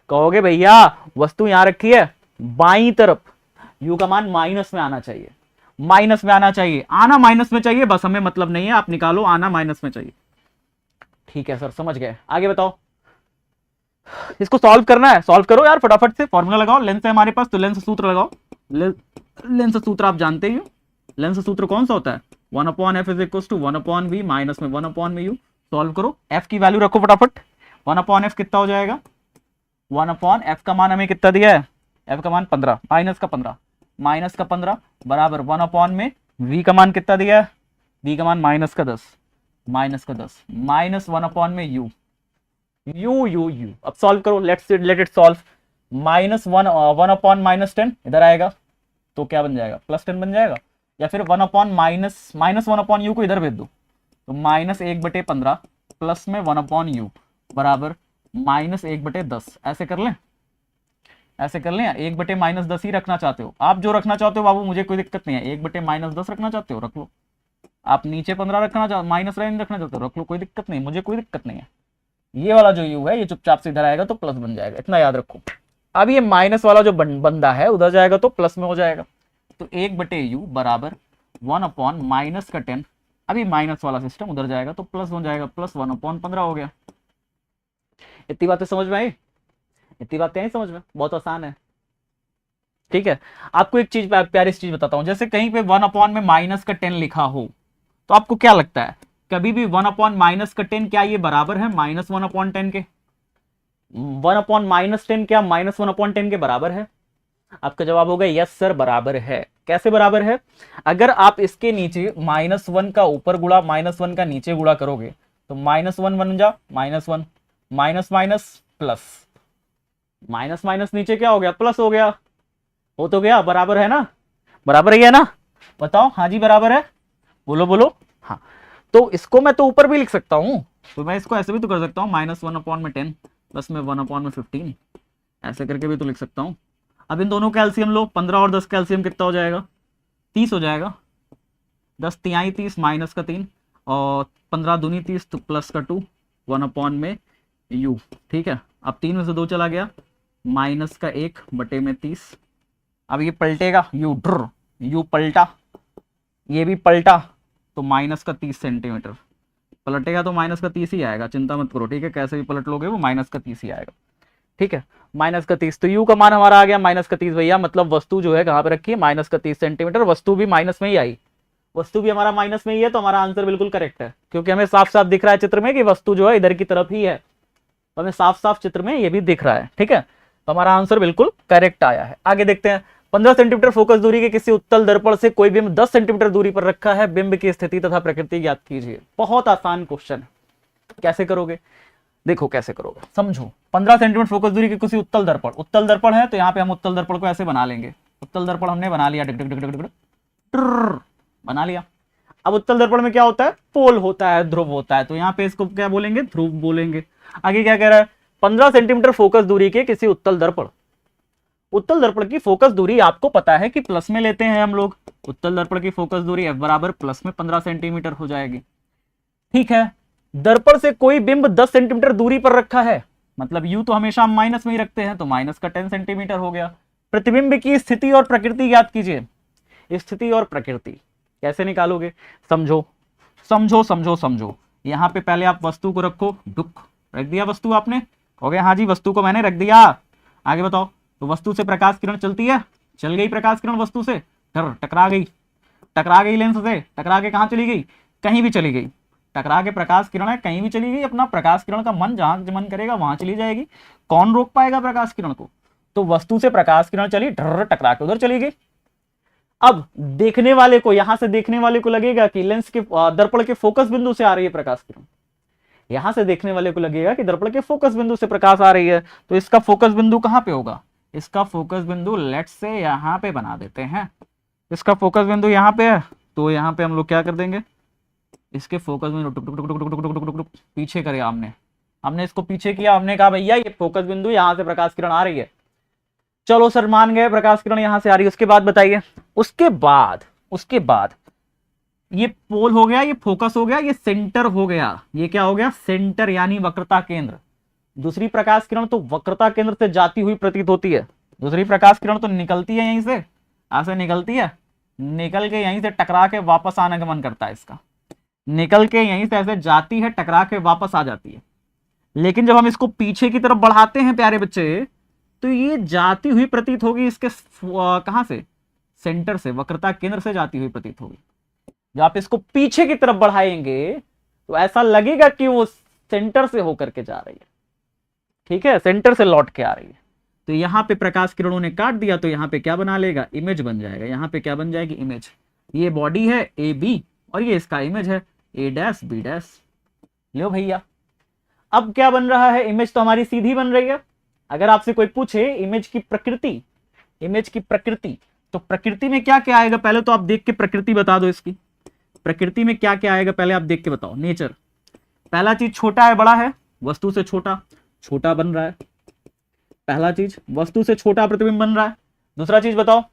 कहोगे भैया वस्तु यहां रखी है बाईं तरफ, u का मान माइनस में आना चाहिए, माइनस में आना चाहिए, आना माइनस में चाहिए, बस हमें मतलब नहीं है, आप निकालो, आना माइनस में चाहिए। ठीक है सर, समझ गए, आगे बताओ, इसको सॉल्व करना है, सॉल्व करो यार फटाफट से, फॉर्मूला लगाओ, लेंस है हमारे पास तो लेंस सूत्र लगाओ, लेंस सूत्र आप जानते ही हो, लेंस सूत्र कौन सा होता है, 1/f is equal to 1/v minus में 1/u, सॉल्व करो, f की वैल्यू रखो फटाफट, 1/f कितना हो जाएगा, 1/f का मान हमें कितना दिया है, f का मान 15, माइनस का 15 बराबर 1/, में v का मान कितना दिया है, v का मान माइनस का 10 माइनस 1/, में u, अब सॉल्व करो, लेट इट सॉल्व, -1/-10 इधर आएगा तो क्या बन जाएगा, +10 बन जाएगा, या फिर 1/-1/u को इधर भेज दो, तो -1/15 प्लस में 1/u बराबर -1/10, ऐसे कर लें, ऐसे कर लें, 1/-10 ही रखना चाहते हो आप, जो रखना चाहते हो बाबू, मुझे कोई दिक्कत नहीं है, 1/-10 रखना चाहते हो रख लो, आप नीचे 15 रखना चाहते, माइनस लाइन रखना चाहते हो रख लो, कोई दिक्कत नहीं, मुझे कोई दिक्कत नहीं है। ये वाला जो u है ये चुपचाप से इधर आएगा तो प्लस बन जाएगा, इतना याद रखो। अब ये माइनस वाला जो बंदा है उधर जाएगा तो प्लस में हो जाएगा, तो 1/u बराबर 1/-10, अभी माइनस वाला सिस्टम उधर जाएगा तो प्लस हो जाएगा, प्लस 1/15 हो गया। इतनी बातें समझ में आई, इतनी बातें आई समझ में, बहुत आसान है। ठीक है, आपको एक चीज प्यारी चीज बताता हूं, जैसे कहीं पे 1/, में -10 लिखा हो तो आपको क्या लगता है, कभी भी 1/-10 क्या ये बराबर है -1/10 के, 1/-10 क्या -1/10 के बराबर है, आपका जवाब होगा यस सर बराबर है। कैसे बराबर है, अगर आप इसके नीचे -1 का ऊपर गुणा -1 का नीचे गुणा करोगे तो -1 बन जा, -1 minus minus plus, minus minus नीचे क्या हो गया, प्लस हो गया, हो तो गया, बराबर है ना, बराबर है ना, बताओ हाँ जी बराबर है, बोलो बोलो हाँ। तो इसको मैं तो ऊपर भी लिख सकता हूं, तो मैं इसको ऐसे भी तो कर सकता हूँ, -1/10 प्लस में 1/15, ऐसे करके भी तो लिख सकता हूँ। अब इन दोनों का एलसीएम लो, 15 और 10 का एलसीएम कितना हो जाएगा, 30 हो जाएगा, 10 तिहाई 30 माइनस का 3 और 15 दूनी 30 तो प्लस का 2 1/, में u। ठीक है, अब 3 में से 2 चला गया, माइनस का 1/30, अब ये पलटेगा u पलटा, ये भी पलटा, तो माइनस का 30 सेंटीमीटर पलटेगा, तो माइनस का 30 ही आएगा, चिंता मत करो। ठीक है, कैसे भी पलट लोगे वो माइनस का 30 ही आएगा। ठीक है, माइनस का 30, तो u का मान हमारा आ गया माइनस का 30 भैया, मतलब वस्तु जो है कहाँ पे रखी है, माइनस का 30 सेंटीमीटर, वस्तु भी माइनस में ही आई, वस्तु भी हमारा माइनस में ही है, तो हमारा आंसर बिल्कुल करेक्ट है, क्योंकि हमें साफ साफ दिख रहा है चित्र में कि वस्तु जो है इधर की तरफ ही है, तो हमें साफ साफ चित्र में ये भी दिख रहा है। ठीक है, तो हमारा आंसर बिल्कुल करेक्ट आया है। आगे देखते हैं, 15 सेंटीमीटर फोकस दूरी के किसी उत्तल दर्पण से कोई बिंब 10 सेंटीमीटर दूरी पर रखा है, बिंब की स्थिति तथा प्रकृति ज्ञात कीजिए। बहुत आसान क्वेश्चन है, कैसे करोगे, देखो कैसे करोगे, समझो। 15 सेंटीमीटर फोकस दूरी के किसी उत्तल दर्पण है, तो यहाँ पे हम उत्तल दर्पण को ऐसे बना लेंगे, उत्तल दर्पण हमने बना लिया, बना लिया। अब उत्तल दर्पण में क्या होता है, पोल होता है, ध्रुव होता है, तो यहाँ पे इसको क्या बोलेंगे, ध्रुव बोलेंगे। आगे क्या कह रहा है, 15 सेंटीमीटर फोकस दूरी के किसी उत्तल दर्पण की फोकस दूरी आपको पता है कि प्लस में लेते हैं हम लोग। उत्तल दर्पण की फोकस दूरी F बराबर प्लस में 15 सेंटीमीटर हो जाएगी। ठीक है, दर्पण से कोई बिंब 10 सेंटीमीटर दूरी पर रखा है, मतलब यू तो हमेशा हम माइनस में ही रखते हैं, तो माइनस का 10 सेंटीमीटर हो गया। प्रतिबिंब की स्थिति और प्रकृति ज्ञात कीजिए। स्थिति और प्रकृति कैसे निकालोगे, समझो समझो समझो समझो। यहां पे पहले आप वस्तु को रखो, दुख रख दिया वस्तु आपने, हो गया, हाँ जी वस्तु को मैंने रख दिया। आगे बताओ, तो वस्तु से प्रकाश किरण चलती है, चल गई प्रकाश किरण वस्तु से, टकरा गई लेंस से, टकरा के कहां चली गई, कहीं भी चली गई, टकरा के प्रकाश किरण है कहीं भी चली गई, अपना प्रकाश किरण का मन जहां मन करेगा वहां चली जाएगी। कौन रोक पाएगा प्रकाश किरण को, तो वस्तु से प्रकाश किरण चली, टकरा के उधर चली गई। अब देखने वाले को, यहां से देखने वाले को लगेगा कि लेंस के दर्पण के फोकस बिंदु से आ रही है प्रकाश किरण, यहां से देखने वाले को लगेगा कि दर्पण के फोकस बिंदु से प्रकाश आ रही है, तो इसका फोकस बिंदु कहां पे होगा, इसका फोकस बिंदु लेट्स से यहां पे बना देते हैं। इसका फोकस बिंदु यहां पे है, तो यहां पे हम लोग क्या कर देंगे, इसके फोकस बिंदु पीछे करे, हमने इसको पीछे किया, हमने कहा भैया ये फोकस बिंदु यहां से प्रकाश किरण आ रही है, चलो सर मान गए प्रकाश किरण यहां से आ रही है। उसके बाद बताइए, उसके बाद ये पोल हो गया, ये फोकस हो गया, ये सेंटर हो गया, ये क्या हो गया, सेंटर यानी वक्रता केंद्र। दूसरी प्रकाश किरण तो वक्रता केंद्र से जाती हुई प्रतीत होती है, दूसरी प्रकाश किरण तो निकलती है यहीं से, ऐसे निकलती है, निकल के यहीं से टकरा के वापस आगमन करता है, इसका निकल के यहीं से ऐसे जाती है, टकरा के वापस आ जाती है। लेकिन जब हम इसको पीछे की तरफ बढ़ाते हैं प्यारे बच्चे, तो ये जाती हुई प्रतीत होगी इसके कहां से, सेंटर से, वक्रता केंद्र से जाती हुई प्रतीत होगी। जब आप इसको पीछे की तरफ बढ़ाएंगे तो ऐसा लगेगा कि वो सेंटर से होकर के जा रही है, ठीक है, सेंटर से लौट के आ रही है। तो यहां पे प्रकाश किरणों ने काट दिया, तो यहां पे क्या बना लेगा, इमेज बन जाएगा। यहां पे क्या बन जाएगी, इमेज। ये बॉडी है ए बी और ये इसका इमेज है ए डैश बी डैश। लो भैया, अब क्या बन रहा है, इमेज तो हमारी सीधी बन रही है। अगर आपसे कोई पूछे इमेज की प्रकृति, तो प्रकृति में क्या क्या आएगा, पहले तो आप देख के प्रकृति बता दो इसकी। प्रकृति में क्या क्या आएगा पहले आप देख के बताओ। नेचर, पहला चीज छोटा है बड़ा है, वस्तु से छोटा बन रहा है, पहला चीज वस्तु से छोटा प्रतिबिंब बन रहा है। दूसरा चीज बताओ,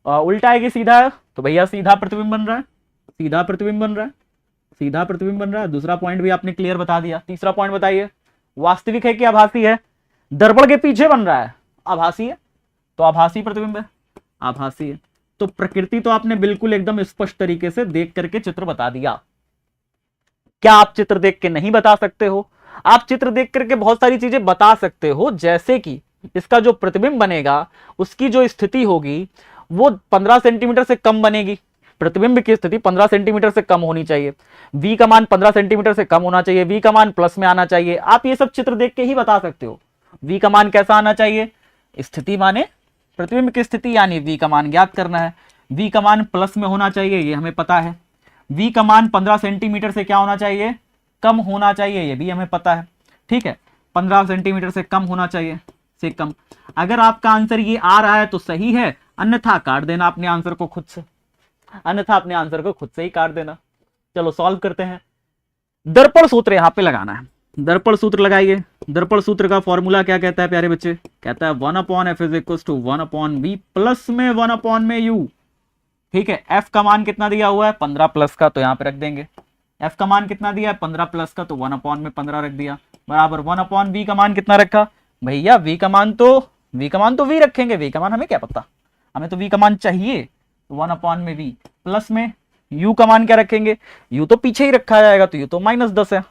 उल्टा है कि सीधा है, तो भैया सीधा प्रतिबिंब बन रहा है, सीधा प्रतिबिंब बन रहा है। दूसरा पॉइंट भी आपने क्लियर बता दिया। तीसरा पॉइंट बताइए, वास्तविक है कि आभासी है, दर्पण के पीछे बन रहा है, आभासी है, तो आभासी प्रतिबिंब है, आभासी है। तो प्रकृति तो आपने बिल्कुल एकदम स्पष्ट तरीके से देख करके चित्र बता दिया। क्या आप चित्र देख के नहीं बता सकते हो, आप चित्र देख करके बहुत सारी चीजें बता सकते हो, जैसे कि इसका जो प्रतिबिंब बनेगा उसकी जो स्थिति होगी वो 15 सेंटीमीटर से कम बनेगी, प्रतिबिंब की स्थिति 15 सेंटीमीटर से कम होनी चाहिए, v का मान 15 सेंटीमीटर से कम होना चाहिए, v का मान प्लस में आना चाहिए। आप ये सब चित्र देख के ही बता सकते हो। v का मान कैसा आना चाहिए, स्थिति माने प्रतिबिंब की स्थिति, यानी v का मान ज्ञात करना है। v का मान प्लस में होना चाहिए, ये हमें पता है। v का मान 15 सेंटीमीटर से क्या होना चाहिए, कम होना चाहिए, ये भी हमें पता है। ठीक है, 15 सेंटीमीटर से कम होना चाहिए, से कम। अगर आपका आंसर ये आ रहा है तो सही है, अन्यथा काट देना अपने आंसर को खुद से, ही काट देना। चलो सॉल्व करते हैं। दर्पण सूत्र यहां पे लगाना है, दर्पण सूत्र लगाइए। दर्पण सूत्र का फॉर्मूला क्या कहता है प्यारे बच्चे, कहता है 1/f is equal to 1/v plus में 1/u। ठीक है, f का मान कितना दिया हुआ है, 15 प्लस का, तो यहां पे रख देंगे। f का मान कितना दिया है, 15 प्लस का, तो 1/15 रख दिया, बराबर 1/v का मान कितना रखा भैया, v का मान तो v रखेंगे, v का मान हमें क्या पता, हमें तो v का मान चाहिए, तो 1/v प्लस में u का मान क्या रखेंगे, u तो पीछे ही रखा जाएगा, तो u तो -10 है,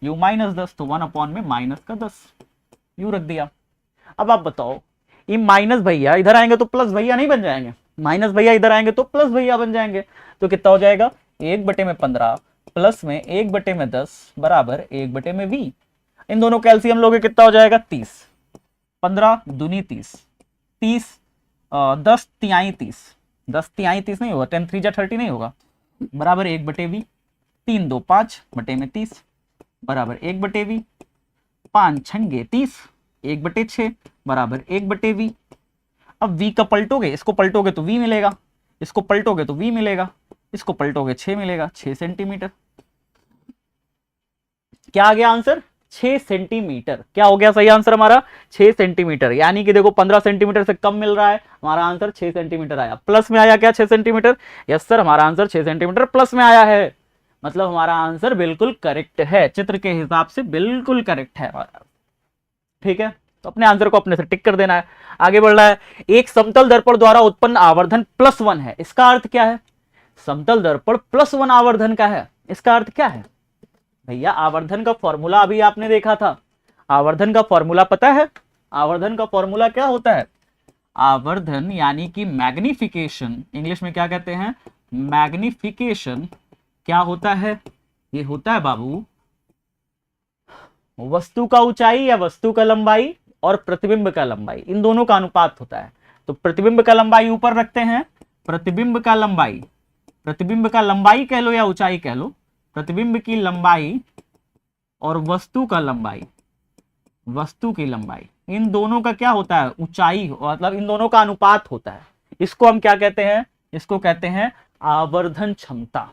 u -10, तो 1/-10 u रख दिया। अब आप बताओ, ये माइनस भैया इधर आएंगे तो प्लस भैया नहीं बन जाएंगे, माइनस भैया इधर आएंगे तो प्लस भैया बन जाएंगे, तो कितना हो जाएगा, 1/15 प्लस में 1/10 बराबर 1/v। इन दोनों कैल्सियम लोगे कितना हो जाएगा, 30, 15 दूनी 30, 10 तिहाई 30, 10 तिहाई 30 नहीं होगा, 10 3 30 नहीं होगा, बराबर 1/v, 3 2 5 बटे में 30 बराबर 1/v, 5 छंगे 30, 1/6 बराबर 1/v। अब v का पलटोगे, इसको पलटोगे तो v मिलेगा, इसको पलटोगे तो v मिलेगा, इसको पलटोगे 6 मिलेगा, 6 सेंटीमीटर। क्या आ गया आंसर, 6 सेंटीमीटर। क्या हो गया सही आंसर हमारा? 6 सेंटीमीटर। यानी कि देखो 15 सेंटीमीटर से कम मिल रहा है, हमारा आंसर 6 सेंटीमीटर आया। प्लस में आया क्या 6 सेंटीमीटर? यस सर, हमारा आंसर 6 सेंटीमीटर प्लस में आया है। मतलब हमारा आंसर बिल्कुल करेक्ट है, चित्र के हिसाब से बिल्कुल करेक्ट है हमारा। ठीक है, तो अपने आंसर को अपने से टिक कर देना है। आगे बढ़ रहा है, एक समतल दर्पण द्वारा उत्पन्न आवर्धन +1 है। इसका अर्थ क्या है? समतल दर्पण +1 आवर्धन का है, इसका अर्थ क्या है भैया? आवर्धन का फॉर्मूला अभी आपने देखा था। आवर्धन का फॉर्मूला पता है? आवर्धन का फॉर्मूला क्या होता है? आवर्धन यानी कि मैग्निफिकेशन, इंग्लिश में क्या कहते हैं? मैग्निफिकेशन। क्या होता है? ये होता है बाबू वस्तु का ऊंचाई या वस्तु का लंबाई और प्रतिबिंब का लंबाई, इन दोनों का अनुपात होता है। तो प्रतिबिंब का लंबाई ऊपर रखते हैं, प्रतिबिंब का लंबाई, प्रतिबिंब का लंबाई कह लो या ऊंचाई कह लो, प्रतिबिंब की लंबाई और वस्तु का लंबाई, वस्तु की लंबाई, इन दोनों का क्या होता है? ऊंचाई, मतलब इन दोनों का अनुपात होता है। इसको हम क्या कहते हैं? इसको कहते हैं आवर्धन क्षमता।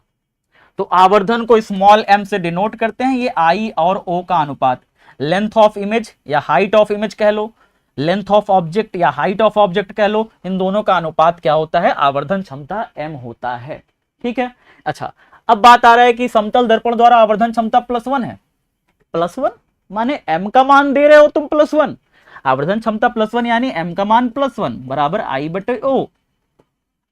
तो आवर्धन को स्मॉल m से डिनोट करते हैं, ये I और O का अनुपात। लेंथ ऑफ इमेज या हाइट ऑफ इमेज कह लो, लेंथ ऑफ ऑब्जेक्ट या हाइट ऑफ ऑब्जेक्ट कह लो, इन दोनों का अनुपात क्या होता है? आवर्धन क्षमता m होता है। ठीक है, अच्छा अब बात आ रहा है कि समतल दर्पण द्वारा आवर्धन क्षमता +1 है। +1 माने m का मान दे रहे हो तुम +1, आवर्धन क्षमता +1 यानी m का मान +1 बराबर I/O।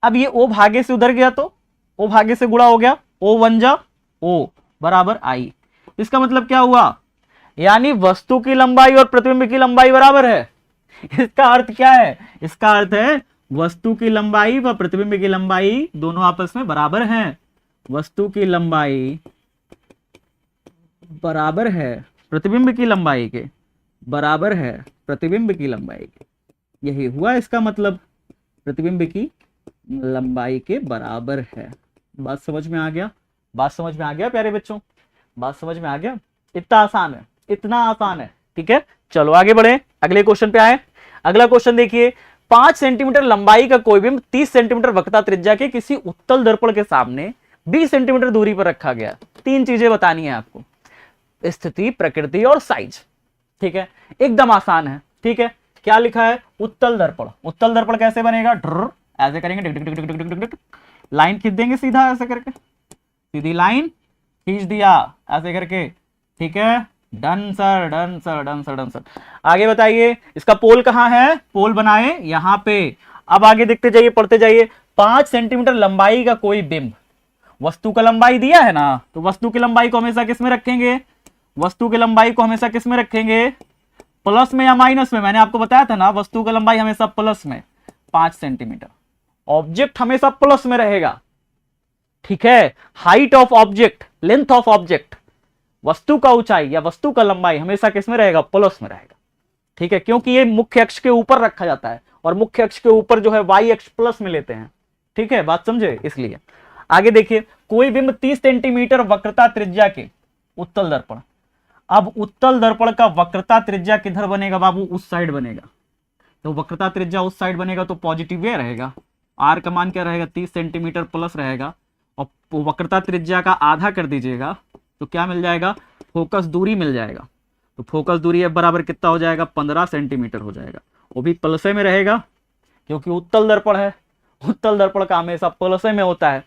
अब ये O भागे से उधर गया तो O भागे से गुणा हो गया, O बन जा O बराबर I। इसका मतलब क्या हुआ? यानी वस्तु की लंबाई और प्रतिबिंब की लंबाई बराबर है। इसका अर्थ क्या है? इसका अर्थ है वस्तु की लंबाई व प्रतिबिंब की लंबाई दोनों आपस में बराबर हैं। वस्तु की लंबाई बराबर है प्रतिबिंब की लंबाई के, बराबर है प्रतिबिंब की लंबाई के। यही हुआ इसका मतलब, प्रतिबिंब की लंबाई के बराबर है। बात समझ में आ गया? बात समझ में आ गया प्यारे बच्चों? बात समझ में आ गया? इतना आसान है, इतना आसान है। ठीक है, चलो आगे बढ़े, अगले क्वेश्चन पे आए। अगला क्वेश्चन देखिए, 5 सेंटीमीटर लंबाई का कोई बिंब 30 सेंटीमीटर वक्रता त्रिज्या के किसी उत्तल दर्पण के सामने 20 सेंटीमीटर दूरी पर रखा गया। 3 चीजें बतानी है आपको, स्थिति, प्रकृति और साइज। ठीक है, एकदम आसान है। ठीक है, क्या लिखा है? उत्तल दर्पण। उत्तल दर्पण कैसे बनेगा? ऐसे करेंगे, टिक टिक टिक टिक टिक टिक टिक, लाइन खींच देंगे सीधा, ऐसे करके सीधी लाइन खींच दिया ऐसे करके। ठीक है, done sir, done sir, done sir, done sir. आगे बताइए, इसका पोल कहाँ है? पोल बनाए यहां पे। अब आगे देखते जाइए, पढ़ते जाइए। 5 सेंटीमीटर लंबाई का कोई बिंब, वस्तु का लंबाई दिया है ना, तो वस्तु की लंबाई को हमेशा किस में रखेंगे? वस्तु की लंबाई को हमेशा किस में रखेंगे? प्लस में या माइनस में? मैंने आपको बताया था ना, वस्तु की लंबाई हमेशा प्लस में, 5 सेंटीमीटर। ऑब्जेक्ट हमेशा प्लस में रहेगा। ठीक है, height of object, length of object, वस्तु का ऊंचाई या वस्तु का लंबाई हमेशा किस में रहेगा? प्लस में रहेगा। ठीक है, क्योंकि ये मुख्य अक्ष के ऊपर रखा जाता है और मुख्य अक्ष के ऊपर जो है वाई अक्ष प्लस में लेते हैं। ठीक है, बात समझे? इसलिए आगे देखिए, कोई बिंब 30 सेंटीमीटर वक्रता त्रिज्या के उत्तल दर्पण। अब उत्तल दर्पण का वक्रता त्रिज्या किधर बनेगा बाबू? उस साइड बनेगा। तो वक्रता त्रिज्या उस साइड बनेगा तो पॉजिटिव वे रहेगा। आर का मान क्या रहेगा? 30 सेंटीमीटर प्लस रहेगा। और वक्रता त्रिज्या का आधा कर दीजिएगा तो क्या मिल जाएगा? फोकस दूरी मिल जाएगा। तो फोकस दूरी अब बराबर कितना हो जाएगा? 15 सेंटीमीटर हो जाएगा। वो भी प्लसे में रहेगा क्योंकि उत्तल दर्पण है, उत्तल दर्पण का हमेशा प्लसे में होता है।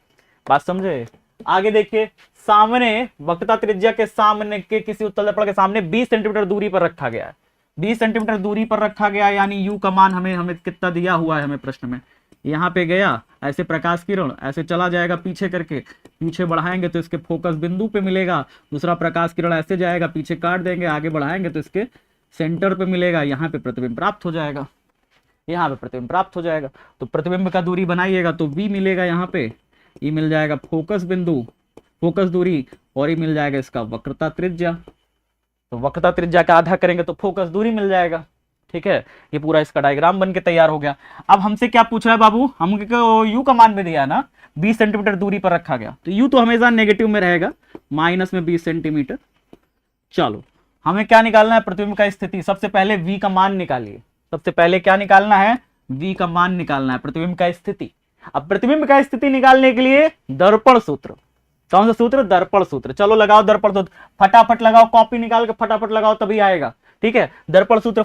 बात समझे? आगे देखिए, सामने वक्रता त्रिज्या के सामने के किसी उत्तल दर्पण के सामने 20 सेंटीमीटर दूरी पर रखा गया है। 20 सेंटीमीटर दूरी पर रखा गया, यानी यू का मान हमें कितना दिया हुआ है हमें प्रश्न में। यहाँ पे गया, ऐसे प्रकाश किरण ऐसे चला जाएगा पीछे करके, पीछे बढ़ाएंगे तो इसके फोकस बिंदु पे मिलेगा। दूसरा प्रकाश किरण ऐसे जाएगा, पीछे काट देंगे, आगे बढ़ाएंगे तो इसके सेंटर पे मिलेगा। यहाँ पे प्रतिबिंब प्राप्त हो जाएगा, यहाँ पे प्रतिबिंब प्राप्त हो जाएगा। तो प्रतिबिंब का दूरी बनाइएगा तो v मिलेगा, यहाँ पे ये मिल जाएगा फोकस बिंदु, फोकस दूरी, और ये मिल जाएगा इसका वक्रता त्रिज्या। तो वक्रता त्रिज्या का आधा करेंगे तो फोकस दूरी मिल जाएगा। ठीक है, ये पूरा इसका डायग्राम बन के तैयार हो गया। अब हमसे क्या पूछ रहा है बाबू? हमको यू का मान में दिया ना, 20 सेंटीमीटर दूरी पर रखा गया, तो यू तो हमेशा नेगेटिव में रहेगा, माइनस में 20 सेंटीमीटर। चलो, हमें क्या निकालना है? प्रतिबिंब का स्थिति। सबसे पहले v का मान निकालिए। सबसे पहले क्या निकालना है? v का मान निकालना है, प्रतिबिंब का स्थिति। अब प्रतिबिंब का स्थिति निकालने के लिए दर्पण सूत्र, कौन सा सूत्र? दर्पण सूत्र। चलो लगाओ दर्पण सूत्र, फटाफट लगाओ, कॉपी निकाल के फटाफट लगाओ तभी आएगा। ठीक है, दर्पण सूत्र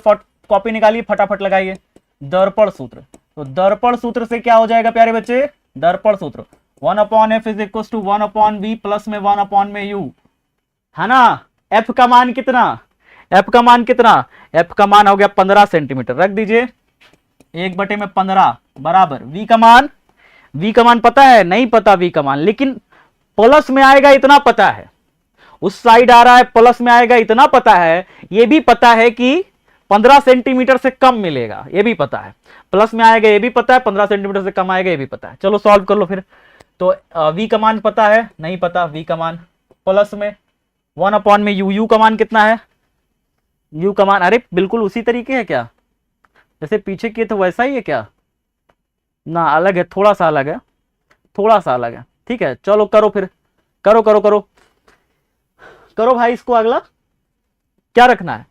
कॉपी निकालिए, फटाफट लगाइए दर्पण सूत्र। तो दर्पण सूत्र से क्या हो जाएगा प्यारे बच्चे? दर्पण सूत्र 1/f is equal to 1/v plus में 1 में u, है ना। f का मान कितना? f का मान कितना? f का मान हो गया 15 सेंटीमीटर, रख दीजिए 1/15 बराबर v का मान। v का मान पता है? नहीं पता v का मान, लेकिन प्लस में आएगा इतना पता है, उस साइड आ रहा है प्लस में आएगा इतना पता है, ये भी पता है कि 15 सेंटीमीटर से कम मिलेगा, ये भी पता है। प्लस में आएगा ये भी पता है, 15 सेंटीमीटर से कम आएगा ये भी पता है। चलो सॉल्व कर लो फिर। तो v का मान पता है? नहीं पता v का मान। प्लस में 1 में u का मान कितना है? u का मान, अरे बिल्कुल उसी तरीके है क्या जैसे पीछे किए तो वैसा ही है क्या? ना, अलग है, थोड़ा सा अलग है, थोड़ा सा अलग है। ठीक है, चलो करो फिर, करो करो करो करो भाई। इसको अगला क्या रखना है?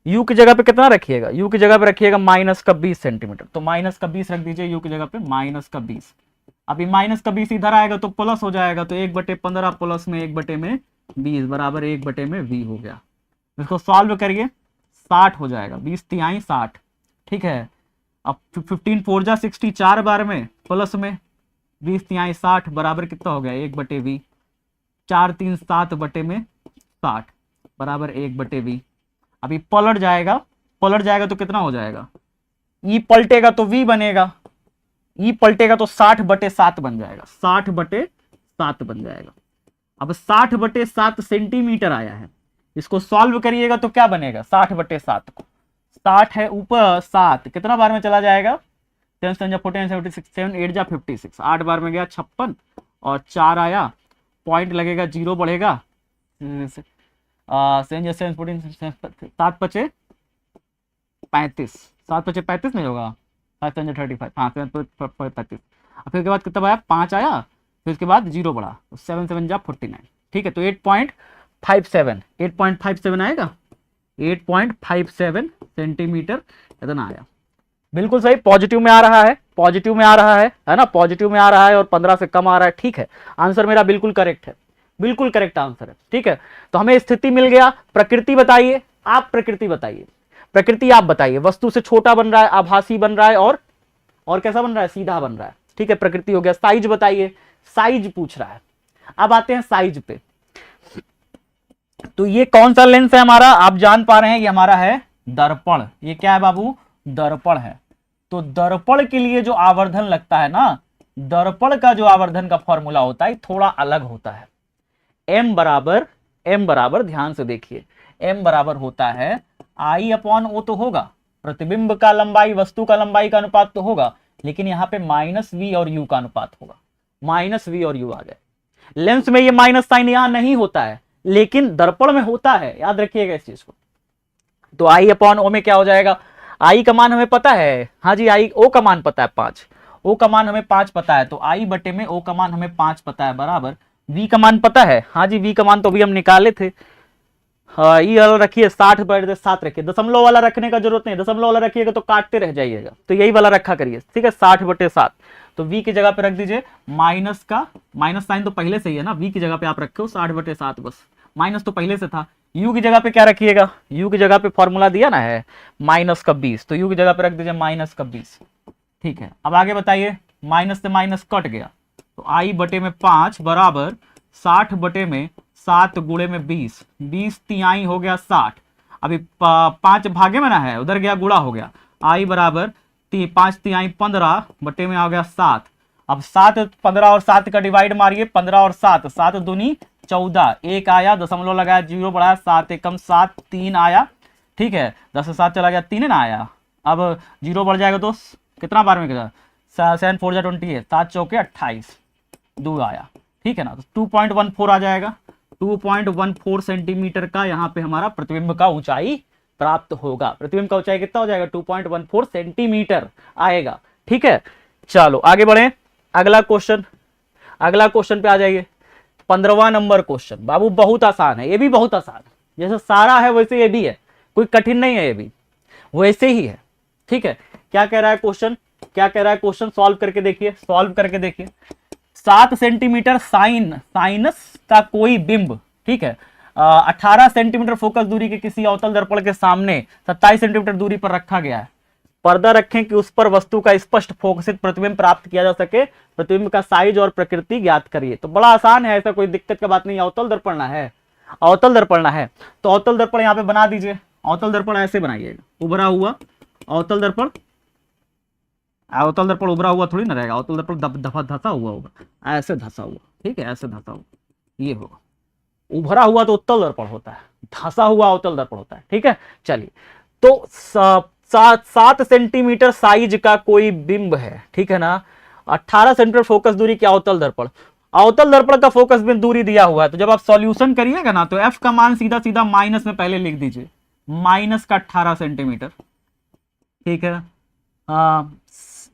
u की जगह पे कितना रखिएगा? u की जगह पे रखिएगा -20 सेंटीमीटर। तो -20 रख दीजिए u की जगह पे, -20। अभी -20 इधर आएगा तो प्लस हो जाएगा, तो 1/15 प्लस में 1/20 बराबर 1/v हो गया। इसको सॉल्व करिए, 60 हो जाएगा, 20 तिहाई 60। ठीक है, अब 15 4 जा 60 4 बार में प्लस में 20 तिहाई 60 बराबर कितना हो गया? 1/v। 4 3 7 बटे में 60 बराबर 1/v। अभी पलट जाएगा तो कितना हो जाएगा? ई पलटेगा तो v बनेगा, ई पलटेगा तो 60/7 बन जाएगा, 60/7 बन जाएगा। अब 60/7 सेंटीमीटर आया है, इसको सॉल्व करिएगा तो क्या बनेगा? 60/7 को 60 है ऊपर 7 कितना बार में चला जाएगा? 10 7 जा 14 76 7 8 जा 56, 8 बार में गया 56 और 4 आया, पॉइंट लगेगा, 0 बढ़ेगा, 7 5 35, 7 5 35 नहीं होगा, 5 5 35, हाँ 35। फिर उसके बाद कितना आया? 5 आया, फिर उसके बाद 0 बढ़ा, 7 7 जा 49। ठीक है, तो 8.57 आएगा, 8.57 सेंटीमीटर इतना आया। बिल्कुल सही, पॉजिटिव में आ रहा है, पॉजिटिव में आ रहा है ना, पॉजिटिव में आ रहा है और 15 से कम आ रहा है। ठीक है, आंसर मेरा बिल्कुल करेक्ट है, बिल्कुल करेक्ट आंसर है। ठीक है, तो हमें स्थिति मिल गया। प्रकृति बताइए, आप प्रकृति बताइए, प्रकृति आप बताइए। वस्तु से छोटा बन रहा है, आभासी बन रहा है और कैसा बन रहा है? सीधा बन रहा है। ठीक है, प्रकृति हो गया। साइज बताइए, साइज पूछ रहा है। अब आते हैं साइज पे। तो ये कौन सा लेंस है हमारा? आप जान पा रहे हैं ये हमारा है दर्पण। ये क्या है बाबू? दर्पण है। तो दर्पण के लिए जो आवर्धन लगता है ना, दर्पण का जो आवर्धन का फॉर्मूला होता है थोड़ा अलग होता है। m बराबर ध्यान से देखिए, m बराबर होता है I/O तो होगा, प्रतिबिंब का लंबाई वस्तु का लंबाई का अनुपात तो होगा, लेकिन यहाँ पे -v और u का अनुपात होगा। -v और u आ गए। लेंस में ये माइनस साइन यहां नहीं होता है, लेकिन दर्पण में होता है, याद रखिएगा इस चीज को। तो I/O में क्या हो जाएगा? I का मान हमें पता है, हाँ जी, O का मान पता है 5, O का मान हमें 5 पता है, तो I बटे में O का मान हमें 5 पता है बराबर V का मान पता है, हाँ जी, V का मान तो अभी हम निकाले थे। हाँ, ये वाला रखिए 60/7 रखिए, दशमलव वाला रखने का जरूरत नहीं, दशमलव वाला रखिएगा तो काटते रह जाइएगा, तो यही वाला रखा करिए। ठीक है, 60/7। तो v की जगह पे रख दीजिए माइनस साइन तो पहले से ही है ना, v की जगह पे आप रखे 60/7, बस माइनस तो पहले से था। u की जगह पे क्या रखिएगा? u की जगह पे फॉर्मूला दिया ना है -20, तो u की जगह पे रख दीजिए -20। ठीक है, अब आगे बताइए, माइनस से माइनस कट गया, तो I बटे में 5 बराबर 60 बटे में 7 गुणे में 20, 20 तिहाई हो गया 60। अभी 5 भागे में ना है, उधर गया गुणा हो गया। I बराबर 5 तिहाई 15 बटे में आ गया 7। अब 7 15 और 7 का डिवाइड मारिए, 15 और 7, 7 दूनी 14, 1 आया, दशमलव लगाया, 0 बढ़ाया, 7 एकम 7, 3 आया। ठीक है, 10 से 7 चला गया, 3 ना आया। अब 0 बढ़ जाएगा तो कितना बार में गया? 7 4 28, 7 चौके 28, 2 आया। ठीक है ना, तो 2.14 आ जाएगा। 2.14 सेंटीमीटर का यहाँ पे हमारा प्रतिबिंब का ऊंचाई प्राप्त होगा। प्रतिबिंब का ऊंचाई कितना हो जाएगा? 2.14 सेंटीमीटर आएगा। ठीक है, चलो आगे बढ़े। अगला क्वेश्चन पे आ जाइए। 15वां नंबर क्वेश्चन बाबू बहुत आसान है, ये भी बहुत आसान है, जैसे सारा है वैसे ये भी है, कोई कठिन नहीं है, ये भी वैसे ही है। ठीक है, क्या कह रहा है क्वेश्चन? सॉल्व करके देखिए, 7 सेंटीमीटर साइनस का कोई बिंब, ठीक है, 18 सेंटीमीटर फोकस दूरी के किसी अवतल दर्पण के सामने 27 सेंटीमीटर दूरी पर रखा गया है। पर्दा रखें कि उस पर वस्तु का स्पष्ट फोकसित प्रतिबिंब प्राप्त किया जा सके। प्रतिबिंब का साइज और प्रकृति ज्ञात करिए। तो बड़ा आसान है, ऐसा कोई दिक्कत का बात नहीं। अवतल दर्पण ना है, अवतल दर्पण ना है तो अवतल दर्पण यहाँ पे बना दीजिए। अवतल दर्पण ऐसे बनाइएगा, उभरा हुआ अवतल दर्पण। अवतल दर्पण उभरा हुआ थोड़ी ना रहेगा, अवतल दर्पण दफा धसा हुआ होगा, ऐसे धसा हुआ, ठीक है, ऐसे धसा हुआ ये होगा। उभरा हुआ तो उत्तल दर्पण होता है, धसा हुआ अवतल दर्पण होता है, ठीक है। चलिए, तो 7 सेंटीमीटर साइज का कोई बिंब है, ठीक है ना, 18 सेंटीमीटर फोकस दूरी के अवतल दर्पण। अवतल दर्पण का फोकस बिंदु दूरी दिया हुआ है, तो जब आप सॉल्यूशन करिएगा ना तो एफ का मान सीधा सीधा माइनस में पहले लिख दीजिए, माइनस का 18 सेंटीमीटर, ठीक है।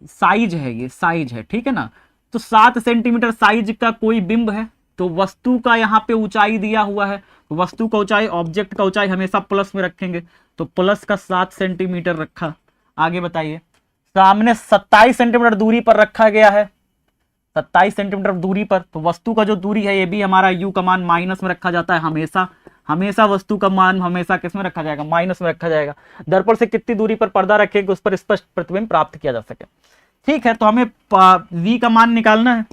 साइज है, ये साइज है, ठीक है ना। तो 7 सेंटीमीटर साइज का कोई बिंब है, तो वस्तु का यहाँ पे ऊंचाई दिया हुआ है, तो वस्तु का ऊंचाई, ऑब्जेक्ट का ऊंचाई हमेशा प्लस में रखेंगे, तो प्लस का 7 सेंटीमीटर रखा। आगे बताइए, सामने 27 सेंटीमीटर दूरी पर रखा गया है, 27 सेंटीमीटर दूरी पर, तो वस्तु का जो दूरी है ये भी हमारा यू का मान माइनस में रखा जाता है हमेशा। हमेशा वस्तु का मान हमेशा किस में रखा जाएगा, माइनस में रखा जाएगा। दर्पण से कितनी दूरी पर पर्दा रखेंगे उस पर स्पष्ट प्रतिबिंब प्राप्त किया जा सके, ठीक है। तो हमें v का मान निकालना है,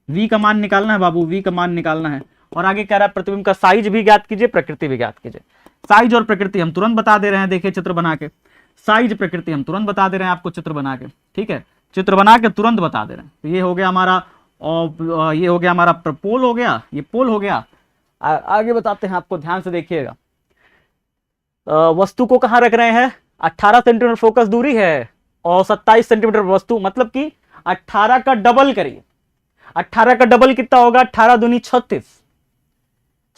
v का मान निकालना है बाबू, v का मान निकालना है। और आगे कह रहा है प्रतिबिंब का साइज भी ज्ञात कीजिए, प्रकृति भी ज्ञात कीजिए। साइज और प्रकृति हम तुरंत बता दे रहे हैं, देखिए चित्र बना के। साइज प्रकृति हम तुरंत बता दे रहे हैं आपको चित्र बना के, ठीक है, चित्र बना के तुरंत बता दे रहे हैं। तो ये हो गया हमारा, और ये हो गया हमारा पोल हो गया, ये पोल हो गया। आगे बताते हैं आपको, ध्यान से देखिएगा। वस्तु को कहां रख रहे हैं, 18 सेंटीमीटर फोकस दूरी है और 27 सेंटीमीटर वस्तु, मतलब कि 18 का डबल करिए। 18 का डबल कितना होगा, 18 दूनी 36,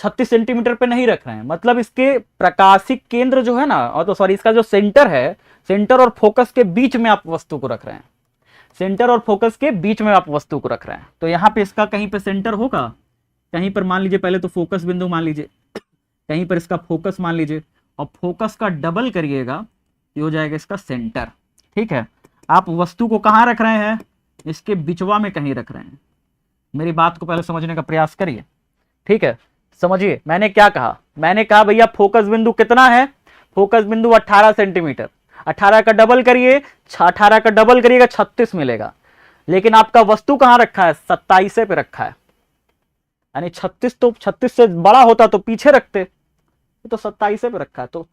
36 सेंटीमीटर पे नहीं रख रहे हैं, मतलब इसके प्रकाशिक केंद्र जो है ना, और तो सॉरी इसका जो सेंटर है, सेंटर और फोकस के बीच में आप वस्तु को रख रहे हैं, सेंटर और फोकस के बीच में आप वस्तु को रख रहे हैं। तो यहाँ पे इसका कहीं पे सेंटर होगा, कहीं पर मान लीजिए, पहले तो फोकस बिंदु मान लीजिए, कहीं पर इसका फोकस मान लीजिए, और फोकस का डबल करिएगा, ये हो जाएगा इसका सेंटर, ठीक है। आप वस्तु को कहाँ रख रहे हैं, इसके बिचवा में कहीं रख रहे हैं। मेरी बात को पहले समझने का प्रयास करिए, ठीक है। समझिए मैंने क्या कहा, मैंने कहा भैया फोकस बिंदु कितना है, फोकस बिंदु 18 सेंटीमीटर, 18 का डबल करिए, 18 का डबल करिएगा 36 मिलेगा। लेकिन आपका वस्तु कहां रखा है, 27 पे रखा है, यानी 36, तो 36 से बड़ा होता तो पीछे रखते, तो 27 पे रखा है, तो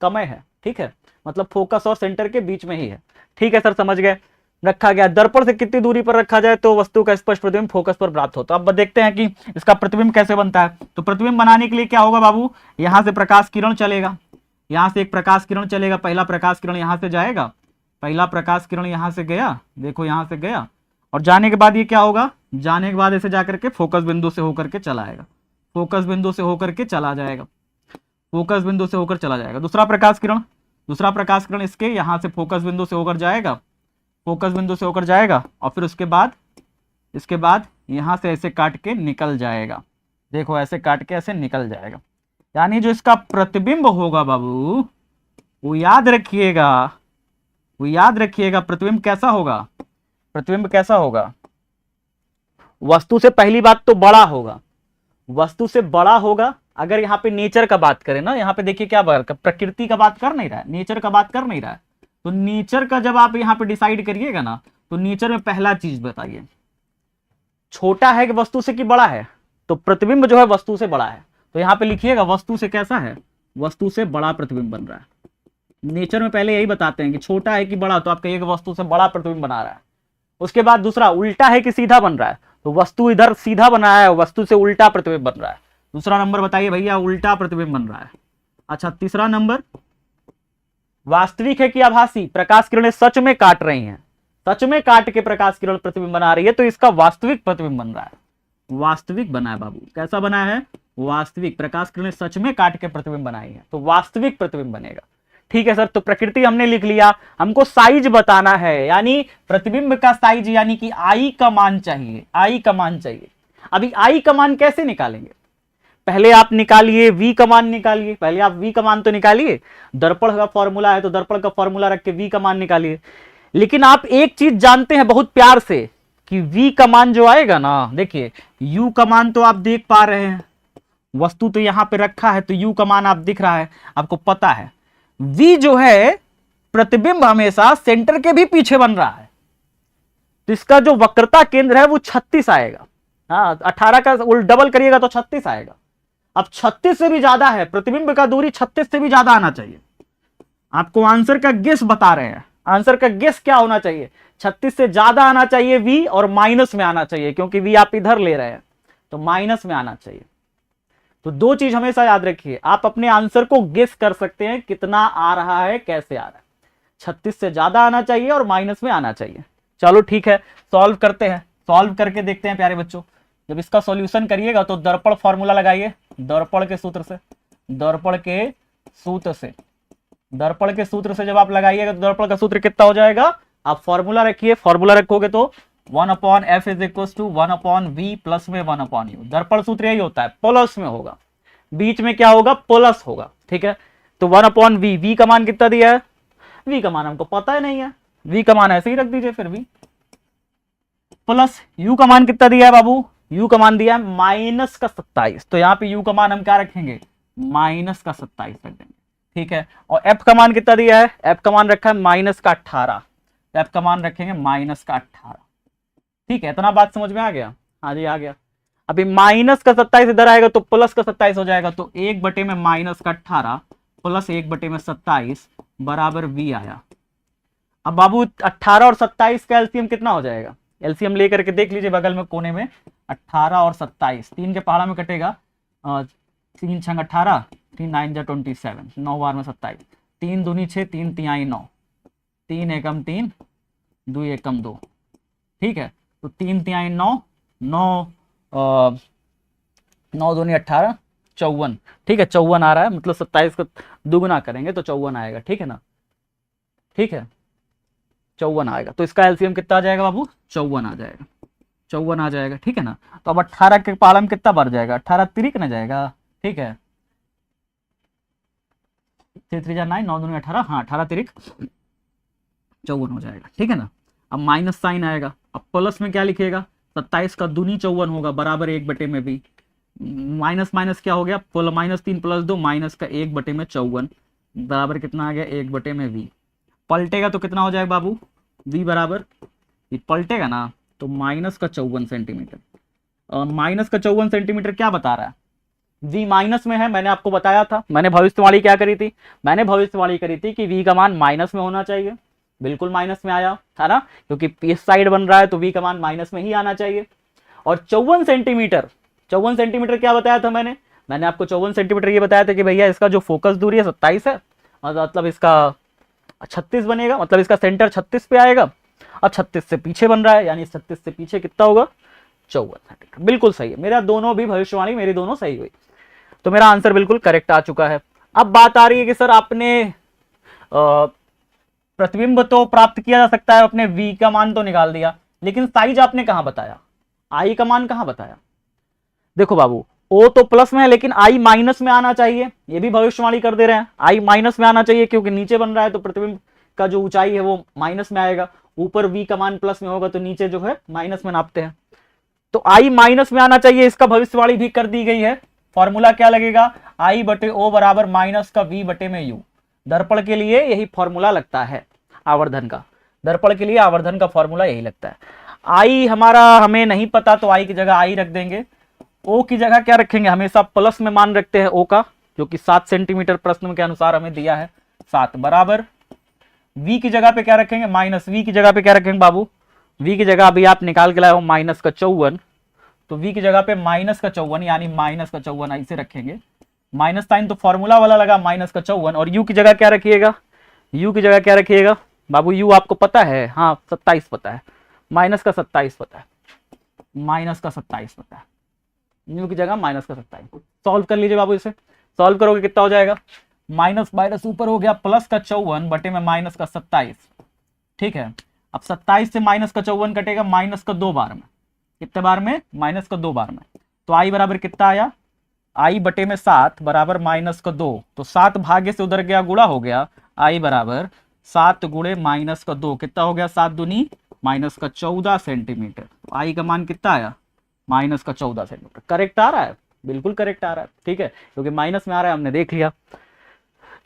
कम है, ठीक है, मतलब फोकस और सेंटर के बीच में ही है, ठीक है सर, समझ गए। रखा गया, दर्पण से कितनी दूरी पर रखा जाए तो वस्तु का स्पष्ट प्रतिबिंब फोकस पर प्राप्त होता है। अब देखते हैं कि इसका प्रतिबिंब कैसे बनता है। तो प्रतिबिंब बनाने के लिए क्या होगा बाबू, यहां से प्रकाश किरण चलेगा, यहां से एक प्रकाश किरण चलेगा, पहला प्रकाश किरण यहां से जाएगा, पहला प्रकाश किरण यहां से गया, देखो यहां से गया, और जाने के बाद ये क्या होगा, जाने के बाद ऐसे जाकर के फोकस बिंदु से होकर के चला आएगा, फोकस बिंदु से होकर के चला जाएगा, फोकस बिंदु से होकर चला जाएगा। दूसरा प्रकाश किरण, दूसरा प्रकाश किरण इसके यहां से फोकस बिंदु से होकर जाएगा, फोकस बिंदु से होकर जाएगा, और फिर उसके बाद, इसके बाद यहां से ऐसे काट के निकल जाएगा, देखो ऐसे काट के ऐसे निकल जाएगा। यानी जो इसका प्रतिबिंब होगा बाबू, वो याद रखिएगा, वो याद रखिएगा, प्रतिबिंब कैसा होगा, प्रतिबिंब कैसा होगा, वस्तु से पहली बात तो बड़ा होगा, वस्तु से बड़ा होगा। अगर यहाँ पे नेचर का बात करें ना, यहाँ पे देखिए क्या बात, प्रकृति का बात कर नहीं रहा है, नेचर का बात कर नहीं रहा है। तो नेचर का जब आप यहाँ पे डिसाइड करिएगा ना, तो नेचर में पहला चीज बताइए, छोटा है कि वस्तु से कि बड़ा है, तो प्रतिबिंब जो है वस्तु से बड़ा है, तो यहाँ पे लिखिएगा वस्तु से कैसा है, वस्तु से बड़ा प्रतिबिंब बन रहा है। नेचर में पहले यही बताते हैं कि छोटा है कि बड़ा, तो आप कहिएगा वस्तु से बड़ा प्रतिबिंब बना रहा है। उसके बाद दूसरा, उल्टा है कि सीधा बन रहा है, तो वस्तु इधर सीधा बना है, वस्तु से उल्टा प्रतिबिंब बन रहा है। दूसरा नंबर बताइए भैया, उल्टा प्रतिबिंब बन रहा है। अच्छा, तीसरा नंबर, वास्तविक है कि आभासी, प्रकाश किरणें सच में काट रही हैं, सच में काट के प्रकाश किरण प्रतिबिंब बना रही है, तो इसका वास्तविक प्रतिबिंब बन रहा है, वास्तविक बना है बाबू, कैसा बना है, वास्तविक, प्रकाश किरणें सच में काट के प्रतिबिंब बनाई है, तो वास्तविक प्रतिबिंब बनेगा। ठीक है सर, तो प्रकृति हमने लिख लिया, हमको साइज बताना है, यानी प्रतिबिंब का साइज, यानी कि आई का मान चाहिए, आई का मान चाहिए। अभी आई का मान कैसे निकालेंगे, पहले आप निकालिए v का मान निकालिए, पहले आप v का मान तो निकालिए, दर्पण का फॉर्मूला है तो दर्पण का फॉर्मूला रख के v का मान निकालिए। लेकिन आप एक चीज जानते हैं बहुत प्यार से, कि v का मान जो आएगा ना, देखिए u का मान तो आप देख पा रहे हैं, वस्तु तो यहां पे रखा है, तो u का मान आप दिख रहा है, आपको पता है v जो है प्रतिबिंब हमेशा सेंटर के भी पीछे बन रहा है, तो इसका जो वक्रता केंद्र है वो 36 आएगा। हाँ, 18 का डबल करिएगा तो 36 आएगा। अब 36 से भी ज्यादा है, प्रतिबिंब का दूरी 36 से भी ज्यादा आना चाहिए। आपको आंसर का गेस बता रहे हैं, आंसर का गेस क्या होना चाहिए, 36 से ज्यादा आना चाहिए v और माइनस में आना चाहिए, क्योंकि v आप इधर ले रहे हैं तो माइनस में आना चाहिए। तो दो चीज हमेशा याद रखिए, आप अपने आंसर को गेस कर सकते हैं कितना आ रहा है, कैसे आ रहा है। 36 से ज्यादा आना चाहिए और माइनस में आना चाहिए। चलो ठीक है, सॉल्व करते हैं, सॉल्व करके देखते हैं प्यारे बच्चों। जब इसका सॉल्यूशन करिएगा तो दर्पण फॉर्मूला लगाइए, दर्पण के सूत्र से, दर्पण के सूत्र से, दर्पण के सूत्र से जब आप लगाइएगा तो दर्पण का सूत्र कितना हो जाएगा, आप फॉर्मूला रखिए, फॉर्मूला रखोगे तो 1/f is equal to 1/v plus में 1/u। दर्पण सूत्र यही होता है, प्लस में होगा, बीच में क्या होगा, प्लस होगा। ठीक है, तो 1/v, v का मान कितना दिया है, v का मान हमको पता ही नहीं है, v का मान ऐसे ही रख दीजिए फिर भी, प्लस u का मान कितना दिया है बाबू, u का मान दिया है माइनस का 27, तो यहाँ पे u का मान हम क्या रखेंगे, माइनस का 27 रख देंगे। ठीक है, और f का मान कितना दिया है, f का मान रखा है माइनस का 18, f का मान रखेंगे माइनस का 18। ठीक है, इतना बात समझ में आ गया, हाँ जी आ गया। अभी माइनस का 27 इधर आएगा तो प्लस का 27 हो जाएगा, तो 1 में माइनस का 18 प्लस 1 में 27 बराबर v आया। अब बाबू 18 और 27 का एलसीएम कितना हो जाएगा, एलसीएम लेकर के देख लीजिए बगल में कोने में, 18 और 27 3 के पहाड़ा में कटेगा, 3 छंग 18, 3 9 जा 27, 9 बार में 27, 3 दूनी 6, 3 तिहाई 9, 3 एकम 3, 2 एकम 2। ठीक है, तो 3 तिहाई 9, 9 दूनी 18, 54। ठीक है, 54 आ रहा है, मतलब 27 का दुगुना करेंगे तो 54 आएगा। ठीक है ना, ठीक है 54 आएगा, तो इसका एलसीएम कितना आ जाएगा बाबू, 54 आ जाएगा, 54 आ जाएगा। ठीक है ना, तो अब 18 के पहाड़ा में कितना बढ़ जाएगा, 18 तिरिक ना जाएगा। ठीक है, 3 3 9, 9 दूनी 18, हाँ 18 तिरिक 54 हो जाएगा। ठीक है ना, अब माइनस साइन आएगा, अब प्लस में क्या लिखिएगा, 27 का दूनी 54 होगा बराबर 1 में भी, माइनस माइनस क्या हो गया, -3 + 2 माइनस का 1 में 54 बराबर कितना आ गया, 1 में v। पलटेगा तो कितना हो जाएगा बाबू, v बराबर, ये पलटेगा ना तो माइनस का 54 सेंटीमीटर, और माइनस का 54 सेंटीमीटर क्या बता रहा है, v माइनस में है, मैंने आपको बताया था, मैंने भविष्यवाणी क्या करी थी, मैंने भविष्यवाणी करी थी कि v का मान माइनस में होना चाहिए, बिल्कुल माइनस में आया था ना, क्योंकि इस साइड बन रहा है तो v का मान माइनस में ही आना चाहिए। और 54 सेंटीमीटर, 54 सेंटीमीटर क्या बताया था मैंने आपको 54 सेंटीमीटर ये बताया था कि भैया इसका जो फोकस दूरी है 27 है, मतलब इसका 36 बनेगा, मतलब इसका सेंटर 36 पे आएगा। अब 36 से पीछे बन रहा है, यानी 36 से पीछे कितना होगा, 54 सेंटीमीटर। बिल्कुल सही है, मेरा दोनों भी भविष्यवाणी मेरी दोनों सही हुई, तो मेरा आंसर बिल्कुल करेक्ट आ चुका है। अब बात आ रही है कि सर आपने प्रतिबिंब तो प्राप्त किया जा सकता है, अपने v का मान तो निकाल दिया, लेकिन साइज आपने कहां बताया, i का मान कहां बताया। देखो बाबू, o तो प्लस में है लेकिन i माइनस में आना चाहिए, ये भी भविष्यवाणी कर दे रहे हैं, i माइनस में आना चाहिए, क्योंकि नीचे बन रहा है तो प्रतिबिंब का जो ऊंचाई है वो माइनस में आएगा, ऊपर v का मान प्लस में होगा तो नीचे जो है माइनस में नापते हैं, तो i माइनस में आना चाहिए, इसका भविष्यवाणी भी कर दी गई है। फॉर्मूला क्या लगेगा, I/O बराबर माइनस का v/u। दर्पण के लिए यही फॉर्मूला लगता है, आवर्धन का, दर्पण के लिए आवर्धन का फॉर्मूला यही लगता है। आई हमारा हमें नहीं पता तो आई की जगह आई रख देंगे, ओ की जगह क्या रखेंगे, हमेशा प्लस में मान रखते हैं ओ का, जो कि 7 सेंटीमीटर प्रश्न के अनुसार हमें दिया है, 7 बराबर v की जगह पे क्या रखेंगे, माइनस v की जगह पे क्या रखेंगे बाबू, v की जगह अभी आप निकाल के लाए हो माइनस का 54, तो v की जगह पे माइनस का 54 यानी माइनस का 54 ऐसे रखेंगे, माइनस साइन तो फॉर्मूला वाला लगा माइनस का 54, और u की जगह क्या रखिएगा, u की जगह क्या रखिएगा बाबू, u आपको पता है, हाँ 27 पता है, माइनस का 27 पता है, माइनस का 27 पता है, u की जगह माइनस का 27। सॉल्व कर लीजिए बाबू, इसे सॉल्व करोगे कितना हो जाएगा, माइनस माइनस ऊपर हो गया प्लस का 54 बटे में माइनस का 27। ठीक है, अब 27 से माइनस का 54 कटेगा माइनस का 2 बार में, कितने बार में, माइनस का 2 बार में, तो आई बराबर कितना आया, आई बटे में 7 बराबर माइनस का 2, तो 7 भागे से उधर गया गुणा हो गया, आई बराबर 7 गुणे माइनस का 2, कितना हो गया, 7 दूनी माइनस का 14 सेंटीमीटर। तो आई का मान कितना आया, माइनस का 14 सेंटीमीटर। करेक्ट आ रहा है, बिल्कुल करेक्ट आ रहा है, ठीक है, क्योंकि माइनस में आ रहा है, हमने देख लिया।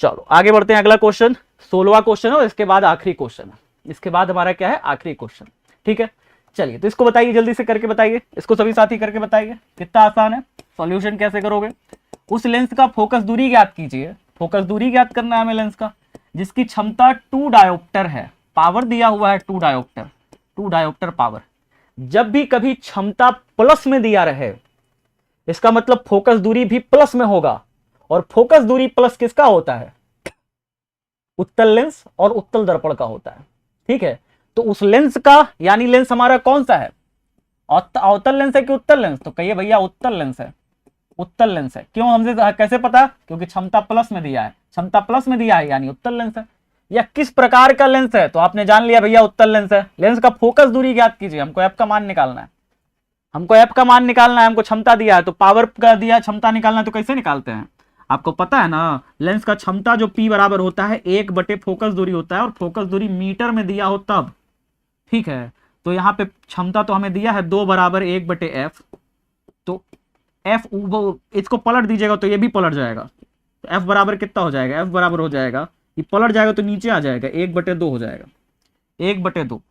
चलो आगे बढ़ते हैं, अगला क्वेश्चन 16वां क्वेश्चन है और इसके बाद आखिरी क्वेश्चन है। इसके बाद हमारा क्या है, आखिरी क्वेश्चन, ठीक है। चलिए तो इसको बताइए, जल्दी से करके बताइए, इसको सभी साथी करके बताइए, कितना आसान है। सॉल्यूशन कैसे करोगे, उस लेंस का फोकस दूरी ज्ञात कीजिए। फोकस दूरी ज्ञात करना है हमें लेंस का, जिसकी क्षमता 2 डायोप्टर है, पावर दिया हुआ है 2 डायोप्टर, 2 डायोप्टर पावर। जब भी कभी क्षमता प्लस में दिया रहे, इसका मतलब फोकस दूरी भी प्लस में होगा, और फोकस दूरी प्लस किसका होता है, उत्तल लेंस और उत्तल दर्पण का होता है, ठीक है। तो उस लेंस का, यानी लेंस हमारा कौन सा है, अवतल लेंस है कि उत्तल लेंस, तो कहिए भैया उत्तल लेंस है, उत्तल लेंस है। क्यों, हमसे कैसे पता, क्योंकि क्षमता प्लस में दिया है, क्षमता प्लस में दिया है यानी उत्तल लेंस है। या किस प्रकार का लेंस है, तो आपने जान लिया भैया उत्तल लेंस है। लेंस का फोकस दूरी ज्ञात कीजिए, हमको एफ का मान निकालना है, हमको एफ का मान निकालना है, हमको क्षमता दिया है तो पावर का दिया, क्षमता निकालना है, तो कैसे निकालते हैं, आपको पता है ना। लेंस का क्षमता जो P बराबर होता है 1 बटे फोकस दूरी होता है, और फोकस दूरी मीटर में दिया हो तब, ठीक है। तो यहाँ पे क्षमता तो हमें दिया है 2 बराबर 1 बटे एफ, तो एफ इसको पलट दीजिएगा तो ये भी पलट जाएगा, तो एफ बराबर कितना हो जाएगा, एफ बराबर हो जाएगा, ये पलट जाएगा तो नीचे आ जाएगा 1/2 हो जाएगा, 1/2,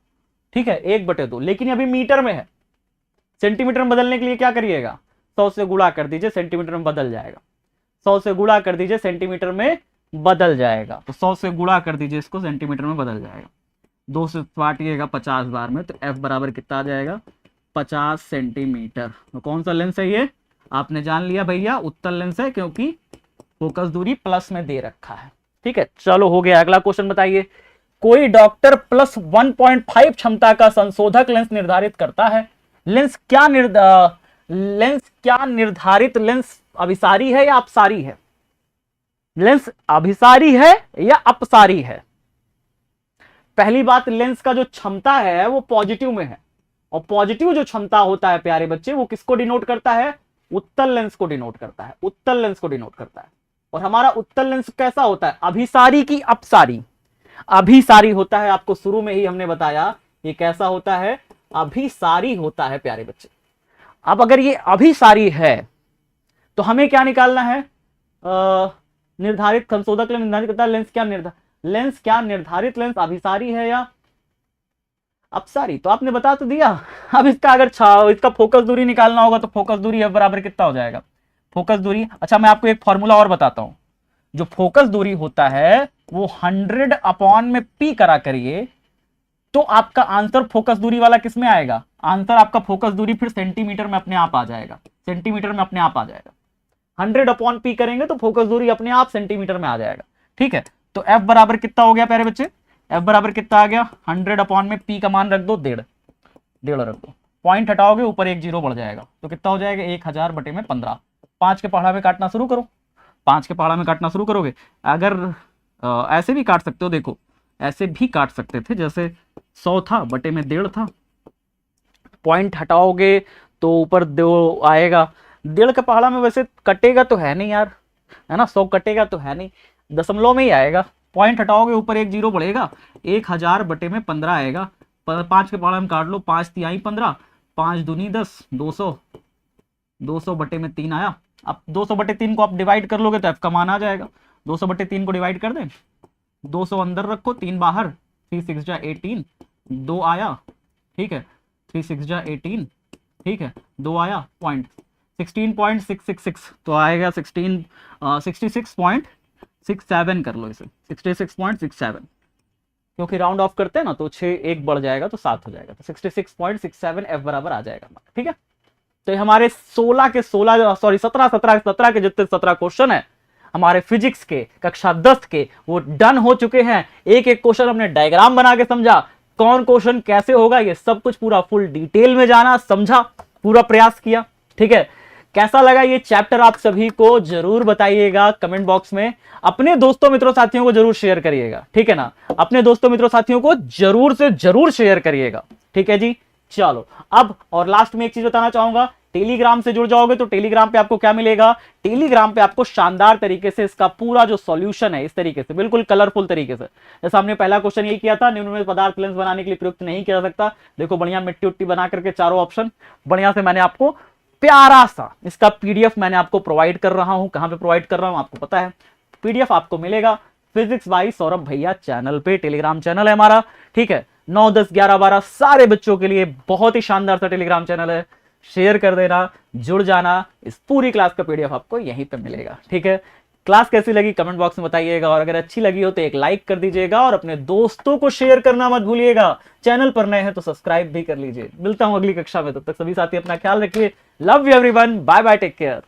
ठीक है, 1/2। लेकिन अभी मीटर में है, सेंटीमीटर में बदलने के लिए क्या करिएगा, 100 से गुणा कर दीजिए, सेंटीमीटर में बदल जाएगा। 100 से गुणा कर दीजिए, सेंटीमीटर में बदल जाएगा, तो 100 से गुणा कर दीजिए इसको, सेंटीमीटर में बदल जाएगा। 2 से बांटिएगा 50 बार में, तो एफ बराबर कितना आ जाएगा, 50 सेंटीमीटर। तो कौन सा लेंस है ये, आपने जान लिया भैया उत्तल लेंस है, क्योंकि फोकस दूरी प्लस में दे रखा है, ठीक है। चलो हो गया, अगला क्वेश्चन बताइए। कोई डॉक्टर प्लस 1.5 क्षमता का संशोधक लेंस निर्धारित करता है। लेंस क्या निर्धारित लेंस अभिसारी है या अपसारी है, लेंस अभिसारी है या अपसारी है। पहली बात, लेंस का जो क्षमता है वो पॉजिटिव में है, और पॉजिटिव जो क्षमता होता है प्यारे बच्चे, वो किसको डिनोट करता है, उत्तल लेंस को डिनोट करता है, उत्तल लेंस को डिनोट करता है। और हमारा उत्तल लेंस कैसा होता है, अभिसारी की अपसारी, अभिसारी होता है। आपको शुरू में ही हमने बताया ये कैसा होता है, अभिसारी होता है प्यारे बच्चे। अब अगर ये अभिसारी है तो हमें क्या निकालना है, निर्धारित संशोधक लेंस निर्धारित करता है, लेंस क्या निर्धारित लेंस अभिसारी है या अपसारी, तो आपने बता तो दिया। अब इसका अगर इसका फोकस दूरी निकालना होगा, तो फोकस दूरी एफ बराबर कितना हो जाएगा, फोकस दूरी, अच्छा मैं आपको एक फॉर्मूला और बताता हूं। जो फोकस दूरी होता है वो 100 अपॉन में पी करा करिए, तो आपका आंसर फोकस दूरी वाला किस में आएगा, आंसर आपका फोकस दूरी फिर सेंटीमीटर में अपने आप आ जाएगा, सेंटीमीटर में अपने आप आ जाएगा। 100 अपॉन पी करेंगे तो फोकस दूरी अपने आप सेंटीमीटर में आ जाएगा, ठीक है। तो एफ बराबर कितना हो गया प्यारे बच्चे, एफ बराबर कितना आ गया, 100 अपॉन में पी का मान रख दो 1.5 रख दो, पॉइंट हटाओगे ऊपर एक जीरो बढ़ जाएगा, तो कितना हो जाएगा 1000 बटे में 15। 5 के पहाड़ा में काटना शुरू करो, 5 के पहाड़ा में काटना शुरू करोगे। अगर ऐसे भी काट सकते हो, देखो ऐसे भी काट सकते थे, जैसे 100 था बटे में 1.5 था, पॉइंट हटाओगे तो ऊपर 2 आएगा। 1.5 के पहाड़ा में वैसे कटेगा तो है नहीं यार, है ना, 100 कटेगा तो है नहीं, दशमलव में ही आएगा। पॉइंट हटाओगे ऊपर एक जीरो बढ़ेगा, 1000 बटे में 15 आएगा। 5 के पहाड़ा में काट लो, 5 तिहाई 15, 5 दूनी 10, 200, 200 बटे में 3 आया। अब 200 बटे 3 को आप डिवाइड कर लोगे तो एफ का मान आ जाएगा। 200 बटे 3 को डिवाइड कर दें, 200 अंदर रखो, 3 बाहर, 3 6 जा 18, 2 आया, ठीक है, 3 6 जा 18, ठीक है, 2 आया, पॉइंट 16.666, तो आएगा 66.67 कर लो इसे, 66.67, क्योंकि राउंड ऑफ करते हैं ना तो 6 1 बढ़ जाएगा तो 7 हो जाएगा, तो 66.67 एफ बराबर आ जाएगा, ठीक है। तो हमारे 17 के जितने 17 क्वेश्चन है हमारे फिजिक्स के कक्षा 10 के, वो डन हो चुके हैं। एक एक क्वेश्चन हमने डायग्राम बना के समझा, कौन क्वेश्चन कैसे होगा ये सब कुछ पूरा फुल डिटेल में जाना, समझा, पूरा प्रयास किया, ठीक है। कैसा लगा ये चैप्टर आप सभी को जरूर बताइएगा कमेंट बॉक्स में, अपने दोस्तों मित्रों साथियों को जरूर शेयर करिएगा, ठीक है ना, अपने दोस्तों मित्रों साथियों को जरूर से जरूर शेयर करिएगा, ठीक है जी। चलो अब और लास्ट में एक चीज बताना चाहूंगा, टेलीग्राम से जुड़ जाओगे तो टेलीग्राम पे आपको क्या मिलेगा, टेलीग्राम पे आपको शानदार तरीके से इसका पूरा जो सॉल्यूशन है इस तरीके से बिल्कुल कलरफुल तरीके से, जैसा हमने पहला क्वेश्चन ये किया था, निम्न में पदार्थ लेंस बनाने के लिए प्रयुक्त नहीं किया जा सकता, देखो बढ़िया मिट्टी उट्टी बना करके चारों ऑप्शन बढ़िया से मैंने आपको प्यारा सा इसका पीडीएफ मैंने आपको प्रोवाइड कर रहा हूं। कहां पे प्रोवाइड कर रहा हूं आपको पता है, पीडीएफ आपको मिलेगा फिजिक्स बाई सौरभ भैया चैनल पे, टेलीग्राम चैनल है हमारा, ठीक है। 9, 10, 11, 12 सारे बच्चों के लिए बहुत ही शानदार सा टेलीग्राम चैनल है, शेयर कर देना, जुड़ जाना, इस पूरी क्लास का पीडीएफ आपको यहीं पे मिलेगा, ठीक है। क्लास कैसी लगी कमेंट बॉक्स में बताइएगा, और अगर अच्छी लगी हो तो एक लाइक कर दीजिएगा और अपने दोस्तों को शेयर करना मत भूलिएगा। चैनल पर नए हैं तो सब्सक्राइब भी कर लीजिए। मिलता हूं अगली कक्षा में, तब तक सभी साथी अपना ख्याल रखिए। Love you everyone, bye bye, take care.